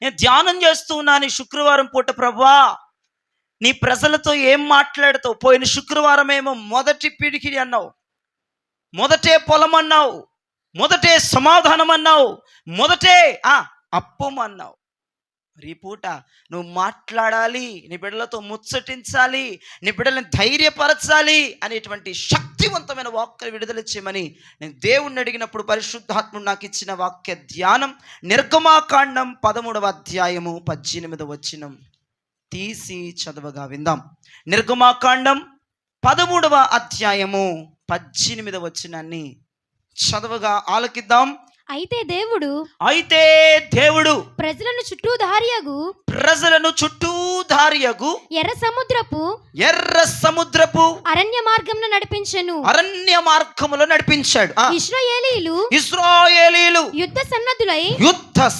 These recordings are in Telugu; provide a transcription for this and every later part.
నేను ధ్యానం చేస్తూ ఉన్నాను ఈ శుక్రవారం పూట. ప్రభువా, నీ ప్రజలతో ఏం మాట్లాడుతావు? పోయిన శుక్రవారం ఏమో మొదటి పిడికిడి అన్నావు, మొదటే పొలం అన్నావు, మొదటే సమాధానం అన్నావు, మొదటే అప్పం అన్నావు. ఈ పూట నువ్వు మాట్లాడాలి, నీ బిడ్డలతో ముచ్చటించాలి, నీ బిడ్డలను ధైర్యపరచాలి అనేటువంటి శక్తివంతమైన వాక్యాలు విడుదల చేయమని నేను దేవుణ్ణి అడిగినప్పుడు పరిశుద్ధాత్ముడు నాకు ఇచ్చిన వాక్య ధ్యానం నిర్గమాకాండం 13వ అధ్యాయము 18వ వచనం తీసి చదవగా విందాం. నిర్గమాకాండం 13వ అధ్యాయము 18వ వచనాన్ని చదవగా ఆలకిద్దాం. అయితే దేవుడు ప్రజలను చుట్టూ దారియగు ఎర్ర సముద్రపు అరణ్య మార్గంలో నడిపించాడు. ఇశ్రాయేలీయులు యుద్ధ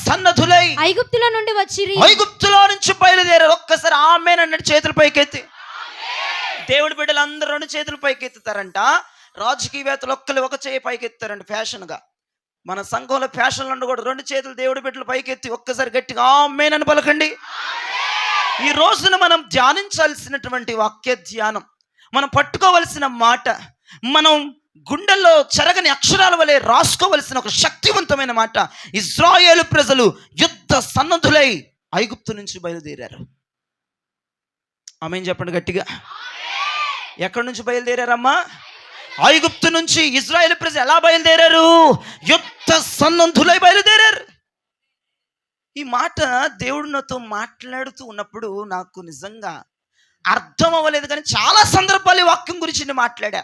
సన్నద్ధులై ఐగుప్తులో నుంచి బయలుదేరారు. ఒక్కసారి ఆమేన్ అన్నట్టు చేతులు పైకెత్తి. దేవుడి బిడ్డలు అందరూ 2 చేతులు పైకెత్తుతారంట. రాజకీయవేత్తలు ఒక చేయి పైకెత్తారంట. ఫ్యాషన్గా మన సంఘంలో ఫ్యాషన్లు ఉండకూడదు. 2 చేతులు దేవుడి బిడ్డలు పైకెత్తి ఒక్కసారి గట్టిగా ఆమేన్ అని పలకండి. ఈ రోజున మనం ధ్యానించాల్సినటువంటి వాక్య ధ్యానం, మనం పట్టుకోవలసిన మాట, మనం గుండెల్లో చెరగని అక్షరాల వలె రాసుకోవలసిన ఒక శక్తివంతమైన మాట. ఇశ్రాయేలు ప్రజలు యుద్ధ సన్నద్ధులై ఐగుప్తు నుంచి బయలుదేరారు. ఆమేన్ చెప్పండి గట్టిగా. ఎక్కడి నుంచి బయలుదేరారమ్మా? ఐగుప్తు నుంచి. ఇశ్రాయేలు ప్రజలు ఎలా బయలుదేరారు? యుద్ధ సన్నద్ధులై బయలుదేరారు. ఈ మాట దేవుడు నాతో మాట్లాడుతూ ఉన్నప్పుడు నాకు నిజంగా అర్థం అవ్వలేదు, కానీ చాలా సందర్భాలు ఈ వాక్యం గురించి నేను మాట్లాడా,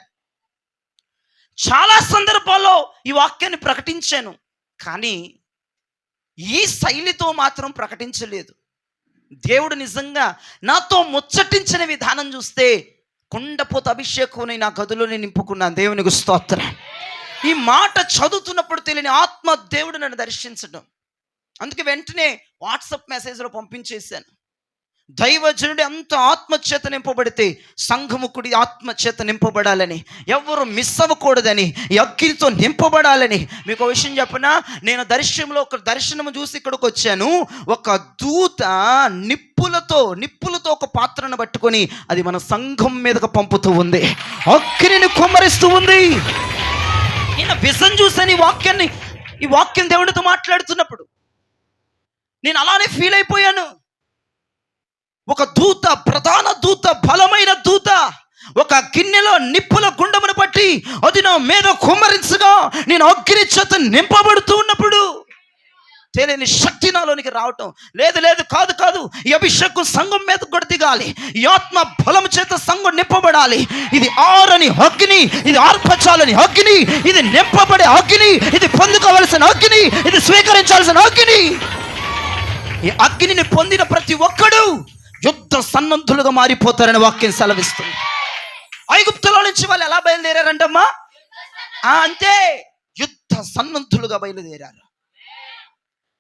చాలా సందర్భాల్లో ఈ వాక్యాన్ని ప్రకటించాను, కానీ ఈ శైలితో మాత్రం ప్రకటించలేదు. దేవుడు నిజంగా నాతో ముచ్చటించిన విధానం చూస్తే కుండపోత అభిషేకం నా గదిలోనే నింపుకున్నాను. దేవునికి స్తోత్రం. ఈ మాట చదువుతున్నప్పుడు తెలియని ఆత్మ దేవుడు నన్ను దర్శించడం, అందుకే వెంటనే వాట్సాప్ మెసేజ్లో పంపించేశాను. దైవజనుడి అంత ఆత్మచేత నింపబడితే సంఘము కుడి ఆత్మచేత నింపబడాలని, ఎవరు మిస్ అవ్వకూడదని, ఈ అగ్నితో నింపబడాలని. మీకు ఒక విషయం చెప్పనా, నేను ఒక దర్శనం చూసి ఇక్కడికి వచ్చాను. ఒక దూత నిప్పులతో ఒక పాత్రను పట్టుకొని అది మన సంఘం మీదకు పంపుతూ ఉంది, అగ్నిని కుమ్మరిస్తూ ఉంది. నేను విజన్ చూసాను ఈ వాక్యం దేవుడితో మాట్లాడుతున్నప్పుడు నేను అలానే ఫీల్ అయిపోయాను. ఒక దూత, ప్రధాన దూత, బలమైన దూత ఒక గిన్నెలో నిప్పుల గుండమును పట్టి అది నా మీద కుమ్మరించగా నేను అగ్ని చేత నింపబడుతూ ఉన్నప్పుడు తెలియని శక్తి నాలోనికి రావటం. లేదు కాదు, ఈ అభిషేకం సంఘం మీద కూడా దిగాలి, ఈ ఆత్మ బలం చేత సంఘం నింపబడాలి. ఇది ఆరని అగ్ని, ఇది ఆర్పచాలని అగ్ని, ఇది నింపబడే అగ్ని, ఇది పొందుకోవలసిన అగ్ని, ఇది స్వీకరించాల్సిన అగ్ని. ఈ అగ్నిని పొందిన ప్రతి ఒక్కడు యుద్ధ సన్నద్ధులుగా మారిపోతారని వాక్యం సెలవిస్తుంది. ఐగుప్తులో నుంచి వాళ్ళు ఎలా బయలుదేరారంటమ్మా? అంతే, యుద్ధ సన్నద్ధులుగా బయలుదేరారు.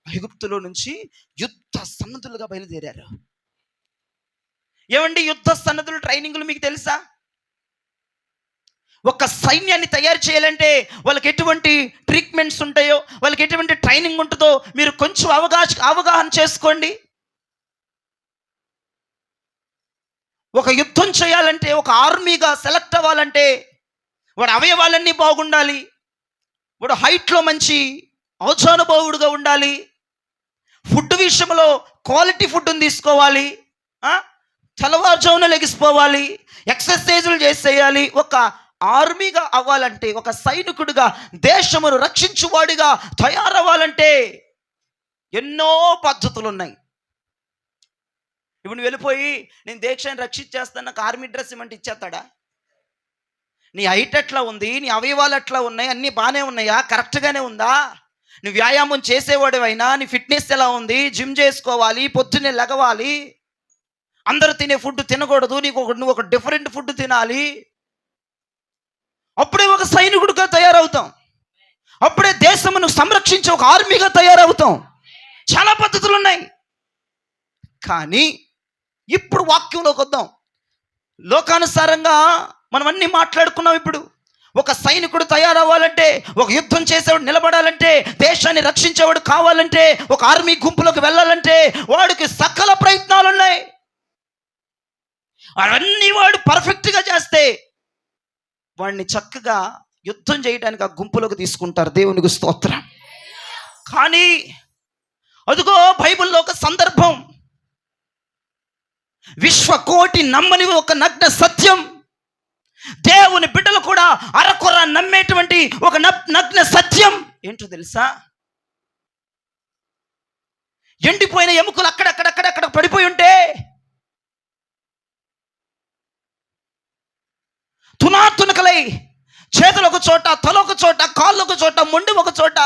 ఐగుప్తులో నుంచి యుద్ధ సన్నద్ధులుగా బయలుదేరారు. ఏమండి యుద్ధ సన్నద్ధులు ట్రైనింగ్లు మీకు తెలుసా? ఒక సైన్యాన్ని తయారు చేయాలంటే వాళ్ళకి ఎటువంటి ట్రీట్మెంట్స్ ఉంటాయో, వాళ్ళకి ఎటువంటి ట్రైనింగ్ ఉంటుందో మీరు కొంచెం అవగాహన చేసుకోండి. ఒక యుద్ధం చేయాలంటే, ఒక ఆర్మీగా సెలెక్ట్ అవ్వాలంటే వాడు అవయవాలన్నీ బాగుండాలి, వాడు హైట్లో మంచి ఔచానుభావుడుగా ఉండాలి, ఫుడ్ విషయంలో క్వాలిటీ ఫుడ్ని తీసుకోవాలి, తెల్లవారుజామున లెగిసిపోవాలి, ఎక్సర్సైజులు చేసేయాలి. ఒక ఆర్మీగా అవ్వాలంటే, ఒక సైనికుడిగా దేశమును రక్షించువాడిగా తయారవ్వాలంటే ఎన్నో పద్ధతులు ఉన్నాయి. ఇప్పుడు నువ్వు వెళ్ళిపోయి నేను దేశాన్ని రక్షించేస్తాను, నాకు ఆర్మీ డ్రెస్ ఇవ్వమంటే ఇచ్చేస్తాడా? నీ హైట్ ఎట్లా ఉంది, నీ అవయవాలు ఎట్లా ఉన్నాయి, అన్నీ బాగానే ఉన్నాయా, కరెక్ట్గానే ఉందా, నువ్వు వ్యాయామం చేసేవాడివైనా, నీ ఫిట్నెస్ ఎలా ఉంది, జిమ్ చేసుకోవాలి, పొద్దున్నే లెగవాలి, అందరూ తినే ఫుడ్ తినకూడదు, నువ్వు ఒక డిఫరెంట్ ఫుడ్ తినాలి. అప్పుడే ఒక సైనికుడిగా తయారవుతాం, అప్పుడే దేశమును సంరక్షించే ఒక ఆర్మీగా తయారవుతాం. చాలా పద్ధతులు ఉన్నాయి. కానీ ఇప్పుడు వాక్యంలోకి వద్దాం. లోకానుసారంగా మనం అన్నీ మాట్లాడుకున్నాం. ఇప్పుడు ఒక సైనికుడు తయారవ్వాలంటే, ఒక యుద్ధం చేసేవాడు నిలబడాలంటే, దేశాన్ని రక్షించేవాడు కావాలంటే, ఒక ఆర్మీ గుంపులోకి వెళ్ళాలంటే వాడికి సకల ప్రయత్నాలు ఉన్నాయి. అవన్నీ వాడు పర్ఫెక్ట్గా చేస్తే వాడిని చక్కగా యుద్ధం చేయడానికి ఆ గుంపులోకి తీసుకుంటారు. దేవునికి స్తోత్రం. కానీ అదిగో బైబిల్లో ఒక సందర్భం, విశ్వకోటి నమ్మని ఒక నగ్న సత్యం, దేవుని బిడ్డలు కూడా అరకొర నమ్మేటువంటి ఒక నగ్న సత్యం ఏంటో తెలుసా? ఎండిపోయిన ఎముకలు అక్కడక్కడ పడిపోయి ఉంటే, తునాతునకలై చేతులు ఒక చోట, తల ఒక చోట, కాళ్ళు ఒక చోట, మొండి ఒక చోట,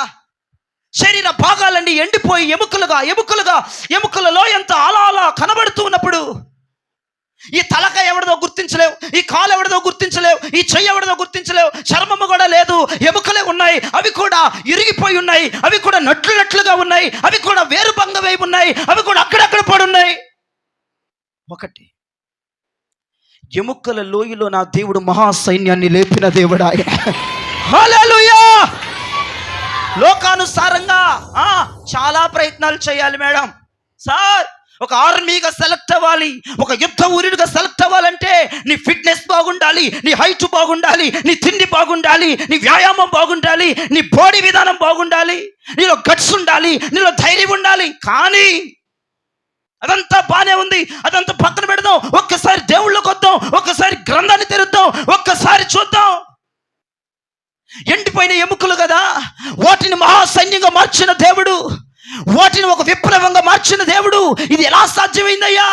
శరీర భాగాలన్నీ ఎండిపోయి ఎముకలలో ఎంత అలా కనబడుతూ ఉన్నప్పుడు, ఈ తలక ఎవరిదో గుర్తించలేవు, ఈ కాలు ఎవరిదో గుర్తించలేవు, ఈ చెయ్యి ఎవరిదో గుర్తించలేవు, చర్మము కూడా లేదు, ఎముకలే ఉన్నాయి, అవి కూడా ఇరిగిపోయి ఉన్నాయి, అవి కూడా నట్లుగా ఉన్నాయి, అవి కూడా వేరు భంగ వైపు ఉన్నాయి, అవి కూడా అక్కడక్కడ పడి ఉన్నాయి. ఒకటి, ఎముకల లోయలో నా దేవుడు మహాసైన్యాన్ని లేపిన దేవుడు ఆయన. హల్లెలూయా. లోకానుసారంగా చాలా ప్రయత్నాలు చేయాలి మేడం. సార్, ఒక ఆర్మీగా సెలెక్ట్ అవ్వాలి, ఒక యుద్ధ ఊరుడిగా సెలెక్ట్ అవ్వాలంటే నీ ఫిట్నెస్ బాగుండాలి, నీ హైట్ బాగుండాలి, నీ తిండి బాగుండాలి, నీ వ్యాయామం బాగుండాలి, నీ బాడీ విధానం బాగుండాలి, నీలో గట్స్ ఉండాలి, నీలో ధైర్యం ఉండాలి. కానీ అదంతా బానే ఉంది, అదంతా పక్కన పెడదాం. ఒక్కసారి దేవుళ్ళకి వద్దాం, ఒక్కసారి గ్రంథాన్ని తెరుద్దాం, ఒక్కసారి చూద్దాం. ఎండిపోయిన ఎముకలు కదా, వాటిని మహాసైన్యంగా మార్చిన దేవుడు, వాటిని ఒక విప్లవంగా మార్చిన దేవుడు, ఇది ఎలా సాధ్యమైందయ్యా?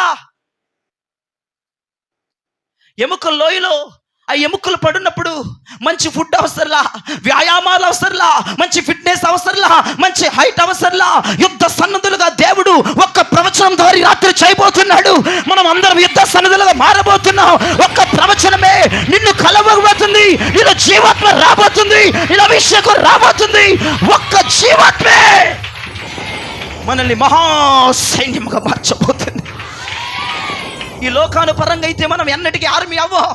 ఎముకల లోయలో ఆ ఎముకలు పడున్నప్పుడు మంచి ఫుడ్ అవసరంలా, వ్యాయామాలు అవసరంలా, మంచి ఫిట్నెస్ అవసరంలా, మంచి హైట్ అవసరంలా. యుద్ధ సన్నద్ధులుగా దేవుడు ఒక్క ప్రవచనం ద్వారా రాత్రి చేయబోతున్నాడు. మనం అందరం యుద్ధ సన్నద్ధులుగా మారబోతున్నాం. ఒక్క ప్రవచనమే నిన్ను కలవబోతుంది, నీలో జీవాత్మ రాబోతుంది, నీలో అభిషేకం రాబోతుంది. ఒక్క జీవాత్మే మనల్ని మహాసైన్యంగా మార్చబోతుంది. ఈ లోకానుపరంగా అయితే మనం ఎన్నటికీ ఆర్మీ అవ్వం.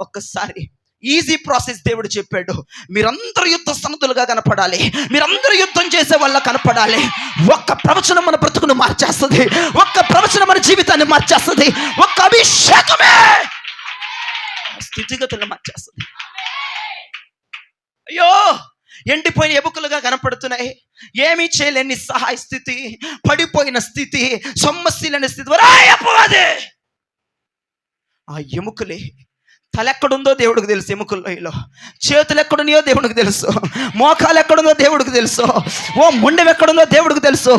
ఒక్కసారి ఈజీ ప్రాసెస్ దేవుడు చెప్పాడు. మీరందరూ యుద్ధ సన్నద్ధులుగా కనపడాలి, మీరందరూ యుద్ధం చేసే వాళ్ళ కనపడాలి. ఒక్క ప్రవచనం మన బ్రతుకును మార్చేస్తుంది, ఒక్క ప్రవచనం మన జీవితాన్ని మార్చేస్తుంది, ఒక్క అభిషేకమే స్థితిగతులను మార్చేస్తుంది. అయ్యో, ఎండిపోయిన ఎముకలుగా కనపడుతున్నాయి, ఏమీ చేయలేని నిస్సహాయ స్థితి, పడిపోయిన స్థితి, సొమ్మసిలేని స్థితి. అపవాదే, ఆ ఎముకలే తల ఎక్కడుందో దేవుడికి తెలుసు, ఎముకల్లో చేతులు ఎక్కడున్నాయో దేవుడికి తెలుసు, మోకాలు ఎక్కడుందో దేవుడికి తెలుసు, ఓ ముండెం ఎక్కడుందో దేవుడికి తెలుసు.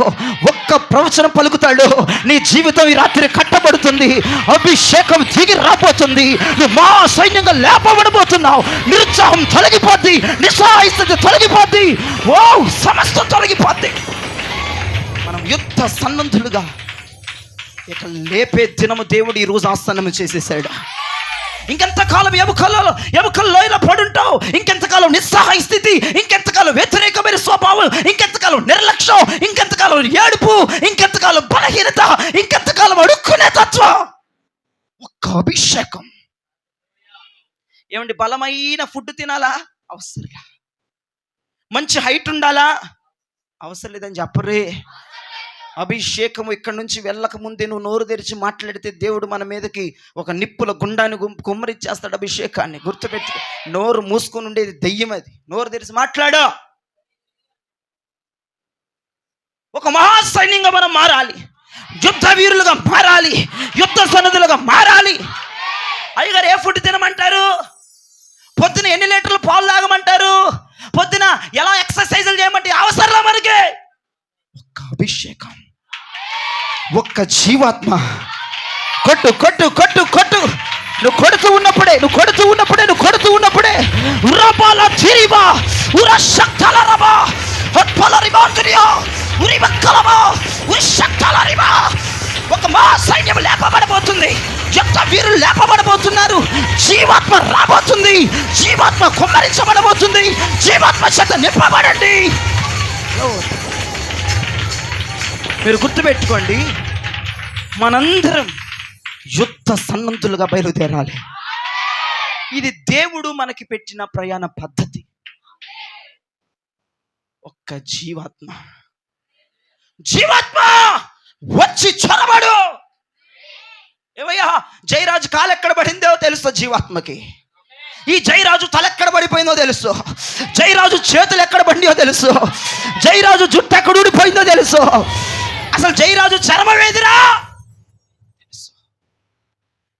ఒక్క ప్రవచనం పలుకుతాడు, నీ జీవితం ఈ రాత్రి కట్టబడుతుంది, అభిషేకం దిగి రాబోతుంది, నువ్వు మా సైన్యంగా లేపబడబోతున్నావు. నిరుత్సాహం తొలగిపోద్ది, నిస్సహాయత తొలగిపోద్ది, ఓ సమస్తం తొలగిపోద్ది. మనం యుద్ధ సన్నద్ధులుగా ఇక లేపే దినము దేవుడు ఈరోజు ఆసనం చేసేసాడు. ఇంకెంతకాలం ఎముకల్లో పడుంటావు, ఇంకెంతకాలం నిస్సహాయ స్థితి, ఇంకెంతకాలం వ్యతిరేకమైన స్వభావం, ఇంకెంతకాలం నిర్లక్ష్యం, ఇంకెంతకాలం ఏడుపు, ఇంకెంతకాలం బలహీనత, ఇంకెంతకాలం అడుక్కునే తత్వం. ఒక్క అభిషేకం. ఏమండి, బలమైన ఫుడ్ తినాలా? అవసరం. మంచి హైట్ ఉండాలా? అవసరం లేదని చెప్పరే. అభిషేకము ఇక్కడి నుంచి వెళ్ళక ముందే నువ్వు నోరు తెరిచి మాట్లాడితే దేవుడు మన మీదకి ఒక నిప్పుల గుండాన్ని కుమ్మరిచ్చేస్తాడు. అభిషేకాన్ని గుర్తుపెట్టు. నోరు మూసుకొని ఉండేది దెయ్యం, అది. నోరు తెరిచి మాట్లాడు. ఒక మహాసైన్యంగా మనం మారాలి, యుద్ధ వీరులుగా మారాలి, యుద్ధ సన్నద్ధులుగా మారాలి. అయ్యగారు ఏ ఫుడ్ తినమంటారు? పొద్దున ఎన్ని లీటర్లు పాలు తాగమంటారు? పొద్దున ఎలా ఎక్సర్సైజులు చేయమంటే అవసరంలా మనకి? ఒక్క అభిషేకం, ఒక్క జీవాత్మ. కొట్టు కొట్టు కొట్టు కొట్టు. నువ్వు కొడుతూ ఉన్నప్పుడే రబాల తిరివా ఉరా శక్తల రబా హత్పల రిబాంద్రియా ఉరిబక్కలమా ఉరిశక్తల రిబా. ఒక మహా సైన్యం లేపబడబోతుంది, యుద్ధ వీరులు లేపబడబోతున్నారు, జీవాత్మ రాబోతుంది, జీవాత్మ కుమ్మరించబడబోతుంది, జీవాత్మ చేత నింపబడండి. మీరు గుర్తుపెట్టుకోండి, మనందరం యుద్ధ సన్నద్ధులుగా బయలుదేరాలి. ఇది దేవుడు మనకి పెట్టిన ప్రయాణ పద్ధతి. ఒక్క జీవాత్మ వచ్చి చొరబడు. ఏమయ్యా, జయరాజు కాలెక్కడ పడిందో తెలుసు జీవాత్మకి. ఈ జయరాజు తలెక్కడ పడిపోయిందో తెలుసు. జయరాజు చేతులు ఎక్కడ పడిందో తెలుసు. జయరాజు జుట్టు ఎక్కడ ఊడిపోయిందో తెలుసు. అసలు జయరాజు చర్మం ఏదిరా?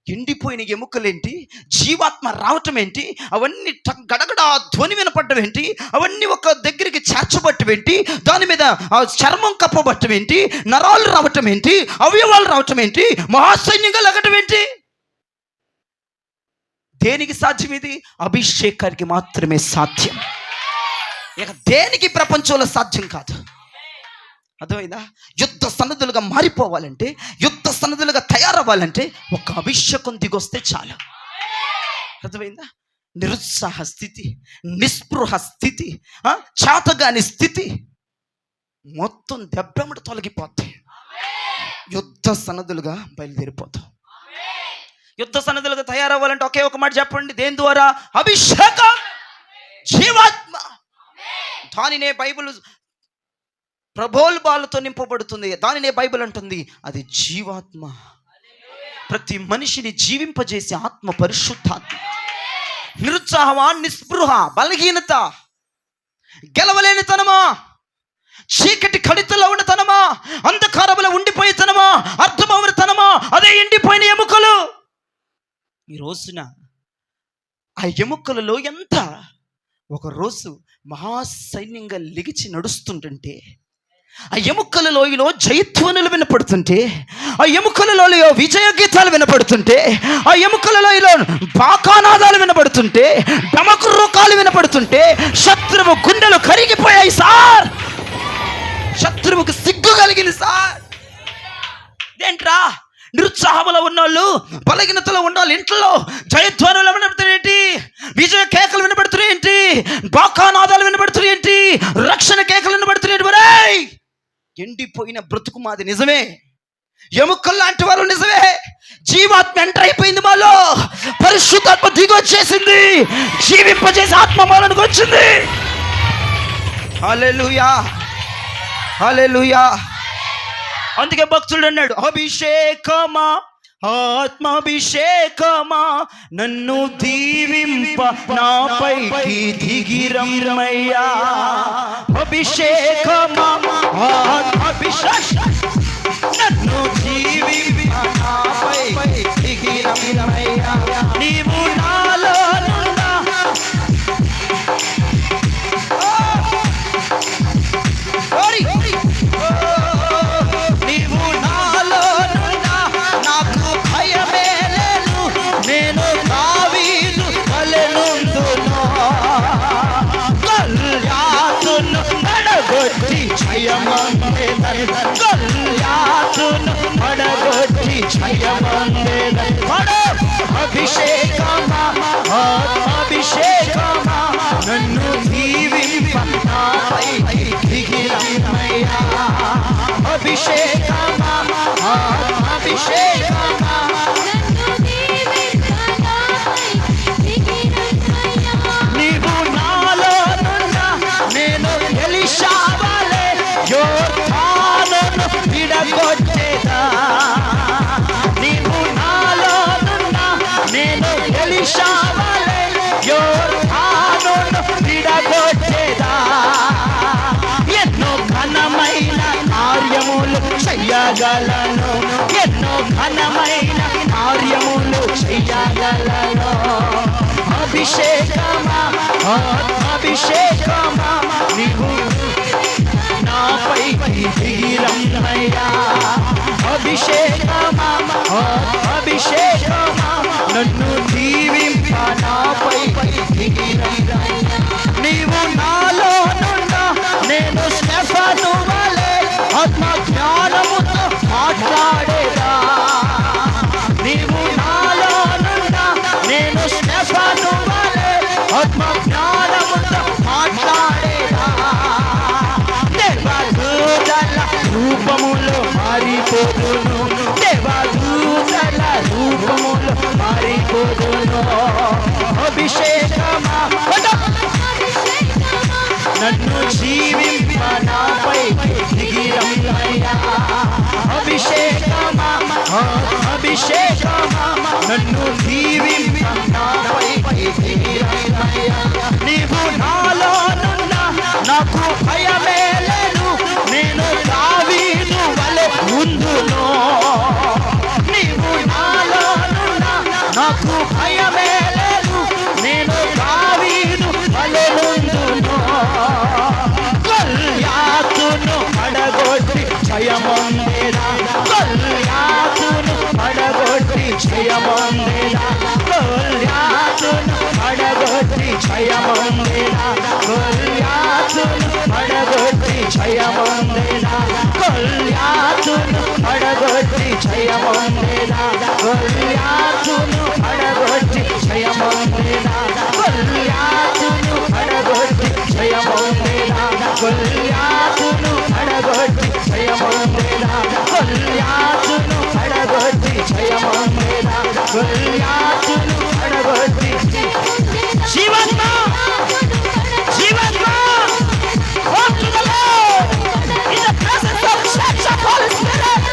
ఎండిపోయిన ఎముకలేంటి, జీవాత్మ రావటం ఏంటి, అవన్నీ గడగడ ధ్వని వినపడటం ఏంటి, అవన్నీ ఒక దగ్గరికి చేర్చబట్టం ఏంటి, దాని మీద చర్మం కప్పబట్టం ఏంటి, నరాలు రావటం ఏంటి, అవయవాలు రావటం ఏంటి, మహాసైన్యంగా లగటం ఏంటి? దేనికి సాధ్యం ఇది? అభిషేకానికి మాత్రమే సాధ్యం. ఇక దేనికి ప్రపంచంలో సాధ్యం కాదు. అర్థమైందా? యుద్ధ సన్నద్ధులుగా మారిపోవాలంటే, యుద్ధ సన్నద్ధులుగా తయారవ్వాలంటే ఒక అభిషేకం దిగొస్తే చాలు. అర్థమైందా? నిరుత్సాహ స్థితి, నిస్పృహ స్థితి, చేతగాని స్థితి మొత్తం దెబ్బెమ్మట తొలగిపోతాయి. యుద్ధ సన్నద్ధులుగా బయలుదేరిపోతాం. యుద్ధ సన్నద్ధులుగా తయారవ్వాలంటే ఒకే ఒక మాట చెప్పండి. దేని ద్వారా? అభిషేకం, జీవాత్మ. దానినే బైబిల్ ప్రబోల్బాలతో నింపబడుతుంది. దానినే బైబిల్ అంటుంది అది జీవాత్మ. ప్రతి మనిషిని జీవింపజేసే ఆత్మ పరిశుద్ధాత్మ. నిరుత్సాహమా, నిస్పృహ, బలహీనత, గెలవలేని తనమా, చీకటి కడితలో ఉన్న తనమా, అంధకారంలో ఉండిపోయే తనమా, అర్థమవని తనమా, అదే ఎండిపోయిన ఎముకలు. ఈ రోజున ఆ ఎముకలలో ఎంత ఒక రోజు మహాసైన్యంగా లెగిచి నడుస్తుంటుంటే, ఆ ఎముకల లోయలో జయధ్వనులు వినపడుతుంటే, ఆ ఎముకల లోయలో విజయ గీతాలు వినపడుతుంటే, ఆ ఎముకల లోయలో బాకానాదాలు వినపడుతుంటే, డమకు రోకాలు వినపడుతుంటే శత్రువు గుండెలు కరిగిపోయాయి సార్. శత్రువుకు సిగ్గు కలిగింది సార్. ఏంట్రా? నిరుత్సాహంలో ఉన్నోళ్ళు, బలహీనతలో ఉన్నోళ్ళు ఇంట్లో జయధ్వనులు వినపడుతున్నాయేంటి, విజయ కేకలు వినపడుతున్నాయి ఏంటి, బాకానాదాలు వినపడుతున్నాయి ఏంటి, రక్షణ కేకలు వినపడుతున్నాయి. ఒరేయ్, ఎండిపోయిన బ్రతుకు మాది నిజమే, ఎముకలు లాంటి వారు నిజమే. జీవాత్మ ఎంటర్ అయిపోయింది మాలో, పరిశుద్ధాత్మ దిగొచ్చేసింది, జీవింపజేసి ఆత్మ మాలోనికి వచ్చింది. హల్లెలూయా, హల్లెలూయా. అందుకే భక్తుడు అన్నాడు, అభిషేకమా, ఆత్మాభిషేకమా, నన్ను దీవింప నాపైకి దిగిరమ్మయ్యా. అభిషేకమా, ఆత్మాభిషేకం, నన్ను దీవింప నాపైకి దిగిరమ్మయ్యా. నీవు నాలో అభిషేకమా, అభిషేకమా, నన్ను దీవింప నాపైకి దిగిరమ్మయ్యా. అభిషేకమా, అభిషేకమా, నీవు నాలో నేను ఎలీషా వలె యోర్దానును విడగొట్టేదా. నీవు నాలో నేను ఎలీషా వలె యోర్దానును విడగొట్టేదా. ఎన్నో ఘనమైన కార్యములు చెయ్యగలను, ఎన్నో ఘనమైన కార్యములు చెయ్యగలను. అభిషేకమా, అభిషేకమా, నీవు నాపైకి దిగిరమ్మయ్యా. అభిషేకమా, అభిషేకమా, నన్ను దీవింప నాపైకి దిగిరమ్మయ్యా. నీవు నాలో నేను స్టెఫను వలె ఆత్మ జ్ఞానముతో మాట్లాడేదా. నీవు నాలో నేను స్టెఫను వలె ఆత్మ జ్ఞానముతో మాట్లాడేదా. దేవదూతల రూపములో మారిపోదును, దేవదూతల రూపములో మారిపోదును. నన్ను జీవింప నాపై దిగిరమ్మయ్యా. అభిషేకమా అభిషేకమా నన్ను దీవింప నాపై దిగిరమ్మయ్యా. నీవు నాలోనున్నా నాకు భయమే లేదు, నేను దావీదు వలె ఉందును. నీవు నాలోనున్నా నాకు భయమే లేదు, నేను దావీదు వలె ఉందును. గొల్యాతును పడగొట్టి జయమొందెదా, గొల్యాతును పడగొట్టి జయమొందెదా, గొల్యాతును పడగొట్టి జయమొందెదా, గొల్యాతును పడగొట్టి జయమొందెదా, గొల్యాతును పడగొట్టి జయమొందెదా, గొల్యాతును పడగొట్టి జయమొందెదా, గొల్యాతును పడగొట్టి జయమొందెదా, గొల్యాతును పడగొట్టి జయమొందెదా, గొల్యాతును పడగొట్టి జయమొందెదా, గొల్యాతును పడగొట్టి. జీవాత్మ జీవాత్మ walk to the Lord in the presence of church of Holy Spirit.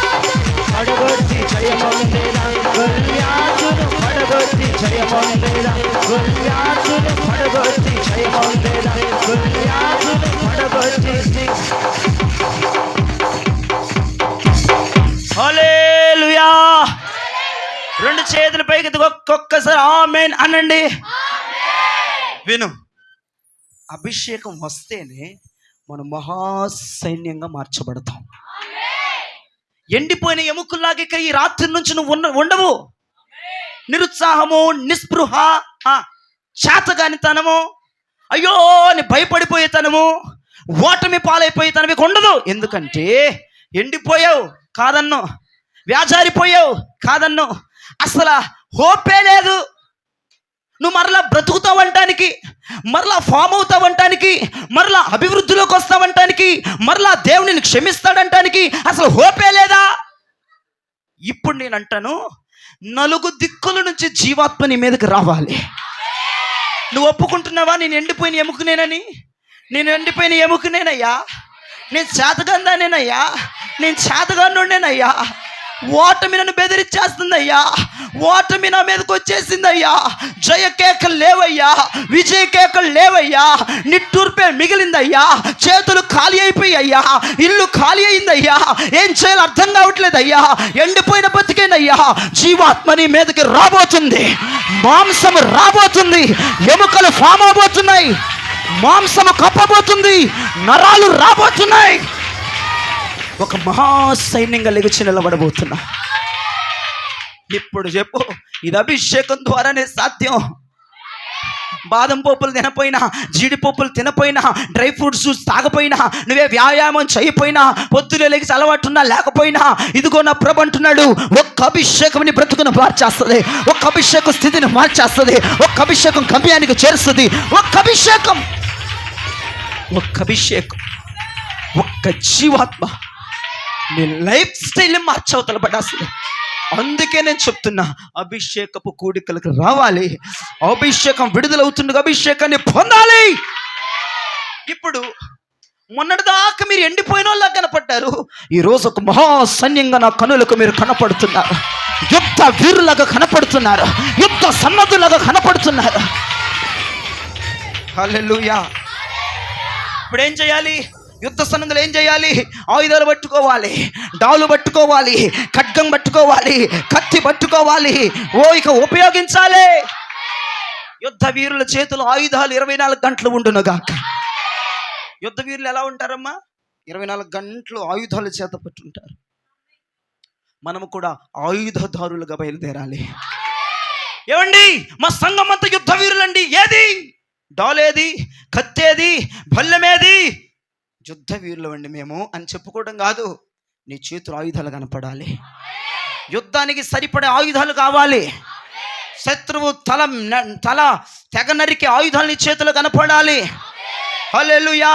పడగొట్టి జయమొందెదా, గొల్యాతును పడగొట్టి జయమొందెదా, గొల్యాతును పడగొట్టి జయమొందెదా, గొల్యాతును పడగొట్టి. హల్లెలూయా. రెండు చేతులు పైకి ఒక్కొక్కసారి ఆమేన్ అనండి. విను, అభిషేకం వస్తేనే మనం మహాసైన్యంగా మార్చబడతాం. ఎండిపోయిన ఎముకల్లాగా ఇక ఈ రాత్రి నుంచి నువ్వు ఉండవు. నిరుత్సాహము, నిస్పృహ, చేతగానితనము, అయ్యో అని భయపడిపోయేతనము, ఓటమి పాలైపోయేతనం ఇక ఉండదు. ఎందుకంటే ఎండిపోయావు కాదన్ను, వ్యాజారిపోయావు కాదన్ను, అసలు హోపే లేదు. నువ్వు మరలా బ్రతుకుతావంటానికి, మరలా ఫామ్ అవుతావంటానికి, మరలా అభివృద్ధిలోకి వస్తావంటానికి, మరలా దేవుడిని క్షమిస్తాడంటానికి అసలు హోపే లేదా? ఇప్పుడు నేను అంటాను, నలుగు దిక్కుల నుంచి జీవాత్మ నీ మీదకి రావాలి. నువ్వు ఒప్పుకుంటున్నావా? నేను ఎండిపోయిన ఎముకనేనని. నేను ఎండిపోయిన ఎముకనేనయ్యా, నేను చేతగానేనయ్యా, నేను చేతగానుండేనయ్యా. ఓటమి నన్ను బెదిరించేస్తుందయ్యా, ఓటమి నా మీదకి వచ్చేసిందయ్యా. జయ కేకలు లేవయ్యా, విజయ కేకలు లేవయ్యా, నిట్టూర్పే మిగిలిందయ్యా, చేతులు ఖాళీ అయిపోయాయ్యా, ఇల్లు ఖాళీ అయిందయ్యా, ఏం చేయాలో అర్థం కావట్లేదయ్యా, ఎండిపోయిన బతికేనయ్యా. జీవాత్మ నీ మీదకి రాబోతుంది, మాంసము రాబోతుంది, ఎముకలు ఫామ్ అవబోతున్నాయి, మాంసము కప్పబోతుంది, నరాలు రాబోతున్నాయి. ఒక మహాసైన్యంగా లెగిచి నిలబడబోతున్నా. ఇప్పుడు చెప్పు, ఇది అభిషేకం ద్వారానే సాధ్యం. బాదం పప్పులు తినపోయినా, జీడిపప్పులు తినపోయినా, డ్రై ఫ్రూట్స్ తాగపోయినా, నువ్వే వ్యాయామం చేయపోయినా, పొద్దునే లెగిసి అలవాటున్నా లేకపోయినా, ఇదిగో నా ప్రభు అంటున్నాడు, ఒక్క అభిషేకం నీ బ్రతుకును మార్చేస్తుంది, ఒక్క అభిషేకం స్థితిని మార్చేస్తుంది, ఒక్క అభిషేకం గమ్యానికి చేరుస్తుంది. ఒక్క అభిషేకం, ఒక్క అభిషేకం, ఒక్క జీవాత్మ నీ లైఫ్ స్టైల్ని మార్చవతల పడాల్సింది. అందుకే నేను చెప్తున్నా, అభిషేకపు కూడికలకు రావాలి. అభిషేకం విడుదలవుతుండగా అభిషేకాన్ని పొందాలి. ఇప్పుడు మొన్నటిదాకా మీరు ఎండిపోయిన వాళ్ళ కనపడ్డారు, ఈరోజు ఒక మహాసైన్యంగా నా కనులకు మీరు కనపడుతున్నారు. యుద్ధ వీరులాగా కనపడుతున్నారు, యుద్ధ సన్నద్ధులాగా కనపడుతున్నారు. హల్లెలూయా. ఇప్పుడు ఏం చేయాలి? యుద్ధ సన్నద్ధులు ఏం చేయాలి? ఆయుధాలు పట్టుకోవాలి, డాలు పట్టుకోవాలి, ఖడ్గం పట్టుకోవాలి, కత్తి పట్టుకోవాలి. ఇక ఉపయోగించాలి. యుద్ధ వీరుల చేతులు ఆయుధాలు 24 గంటలు ఉండునుగాక. యుద్ధ వీరులు ఎలా ఉంటారమ్మా? 24 గంటలు ఆయుధాలు చేత పట్టుంటారు. మనము కూడా ఆయుధదారులుగా బయలుదేరాలి. ఏమండి, మా సంఘం అంతా యుద్ధ వీరులండి. ఏది డాలేది, కత్తేది, భల్లెమేది? యుద్ధ వీరులు అండి మేము అని చెప్పుకోవడం కాదు. నీ చేతులు ఆయుధాలు కనపడాలి. యుద్ధానికి సరిపడే ఆయుధాలు కావాలి. శత్రువు తల తెగ నరికి ఆయుధాలు నీ చేతులు కనపడాలి. హల్లెలూయా.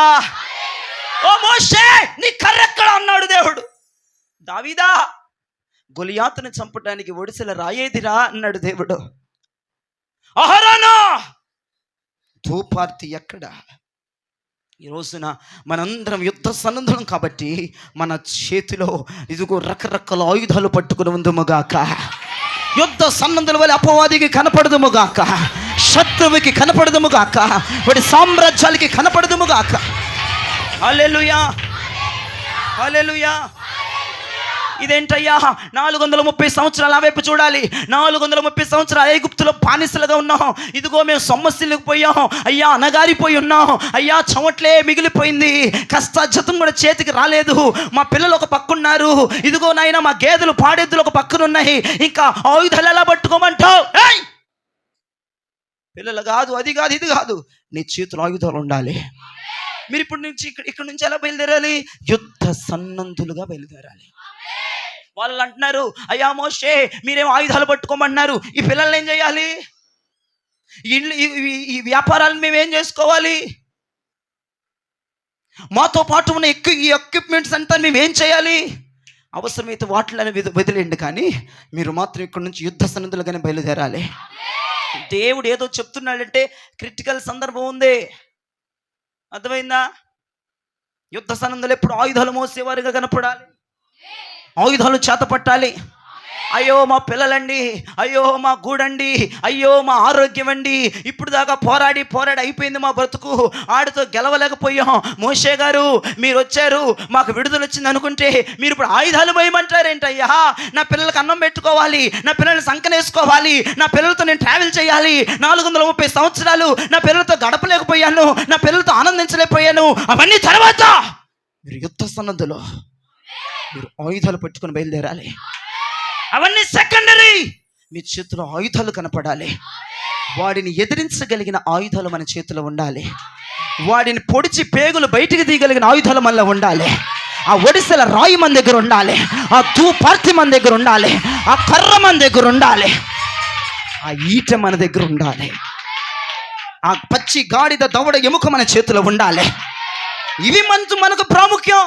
ఓ మోషే, నీ కర్రెక్కడ అన్నాడు దేవుడు. దావీదా, గొలియాతుని చంపడానికి ఒడిసెల రాయేదిరా అన్నాడు దేవుడు. అహరోను, ధూపార్తి ఎక్కడ? ఈ రోజున మనందరం యుద్ధ సన్నద్ధం కాబట్టి మన చేతిలో ఇదిగో రకరకాల ఆయుధాలు పట్టుకుని ఉందముగాక. యుద్ధ సన్నద్ధుల వల్ల అపవాదికి కనపడదుముగాక, శత్రువుకి కనపడదుముగాక, వాడి సామ్రాజ్యాలకి కనపడదుముగాక. హల్లెలూయా, హల్లెలూయా. ఇదేంటయ్యా 430 సంవత్సరాలు ఆ వైపు చూడాలి. 430 సంవత్సరాలు ఐగుప్తులో బానిసలుగా ఉన్నాం. ఇదిగో మేము సొమ్మసిల్లికి పోయాం అయ్యా, అనగారిపోయి ఉన్నాం అయ్యా, చెమట్లే మిగిలిపోయింది, కష్టార్జితం కూడా చేతికి రాలేదు. మా పిల్లలు ఒక పక్కున్నారు, ఇదిగో నాయన మా గేదెలు పాడెద్దులు ఒక పక్కన ఉన్నాయి. ఇంకా ఆయుధాలు ఎలా పట్టుకోమంటావు? పిల్లలు కాదు, అది కాదు, ఇది కాదు, నీ చేతులు ఆయుధాలు ఉండాలి. మీరు ఇప్పుడు నుంచి ఇక్కడ నుంచి ఎలా బయలుదేరాలి? యుద్ధ సన్నద్ధులుగా బయలుదేరాలి. వాళ్ళు అంటున్నారు, అయ్యా మోషే మీరేం ఆయుధాలు పట్టుకోమంటున్నారు, ఈ పిల్లల్ని ఏం చేయాలి? ఇల్లు ఈ వ్యాపారాలను మేమేం చేసుకోవాలి? మాతో పాటు ఉన్న ఈ ఎక్విప్మెంట్స్ అంతా మేమేం చేయాలి? అవసరమైతే వాటిని వదిలేండి, కానీ మీరు మాత్రం ఇక్కడ నుంచి యుద్ధ సన్నద్ధులుగానే బయలుదేరాలి. దేవుడు ఏదో చెప్తున్నాడంటే క్రిటికల్ సందర్భం ఉంది, అర్థమైందా? యుద్ధ సన్నద్ధులు ఎప్పుడు ఆయుధాలు మోసేవారుగా కనపడాలి, ఆయుధాలు చేత పట్టాలి. అయ్యో మా పిల్లలండి, అయ్యో మా గూడండి, అయ్యో మా ఆరోగ్యం అండి, ఇప్పుడు దాకా పోరాడి అయిపోయింది మా బ్రతుకు, ఆడితో గెలవలేకపోయాం. మోషే గారు మీరు వచ్చారు, మాకు విడుదల వచ్చింది అనుకుంటే మీరు ఇప్పుడు ఆయుధాలు భయమంటారేంటయ్యా? నా పిల్లలకు అన్నం పెట్టుకోవాలి, నా పిల్లల్ని సంకనేసుకోవాలి, నా పిల్లలతో నేను ట్రావెల్ చేయాలి, 430 సంవత్సరాలు నా పిల్లలతో గడపలేకపోయాను, నా పిల్లలతో ఆనందించలేకపోయాను. అవన్నీ తర్వాత మీరు యుద్ధ సన్నద్ధులు, మీరు ఆయుధాలు పట్టుకొని బయలుదేరాలి. అవన్నీ సెకండరీ. మీ చేతిలో ఆయుధాలు కనపడాలి. వాడిని ఎదిరించగలిగిన ఆయుధాలు మన చేతిలో ఉండాలి. వాడిని పొడిచి పేగులు బయటికి తీయగలిగిన ఆయుధాలు మనలో ఉండాలి. ఆ ఒడిసెల రాయి మన దగ్గర ఉండాలి, ఆ తూపార్తి మన దగ్గర ఉండాలి, ఆ కర్ర మన దగ్గర ఉండాలి, ఆ ఈట మన దగ్గర ఉండాలి, ఆ పచ్చి గాడిద దవడ ఎముక మన చేతిలో ఉండాలి. ఇవి మనకు ప్రాముఖ్యం.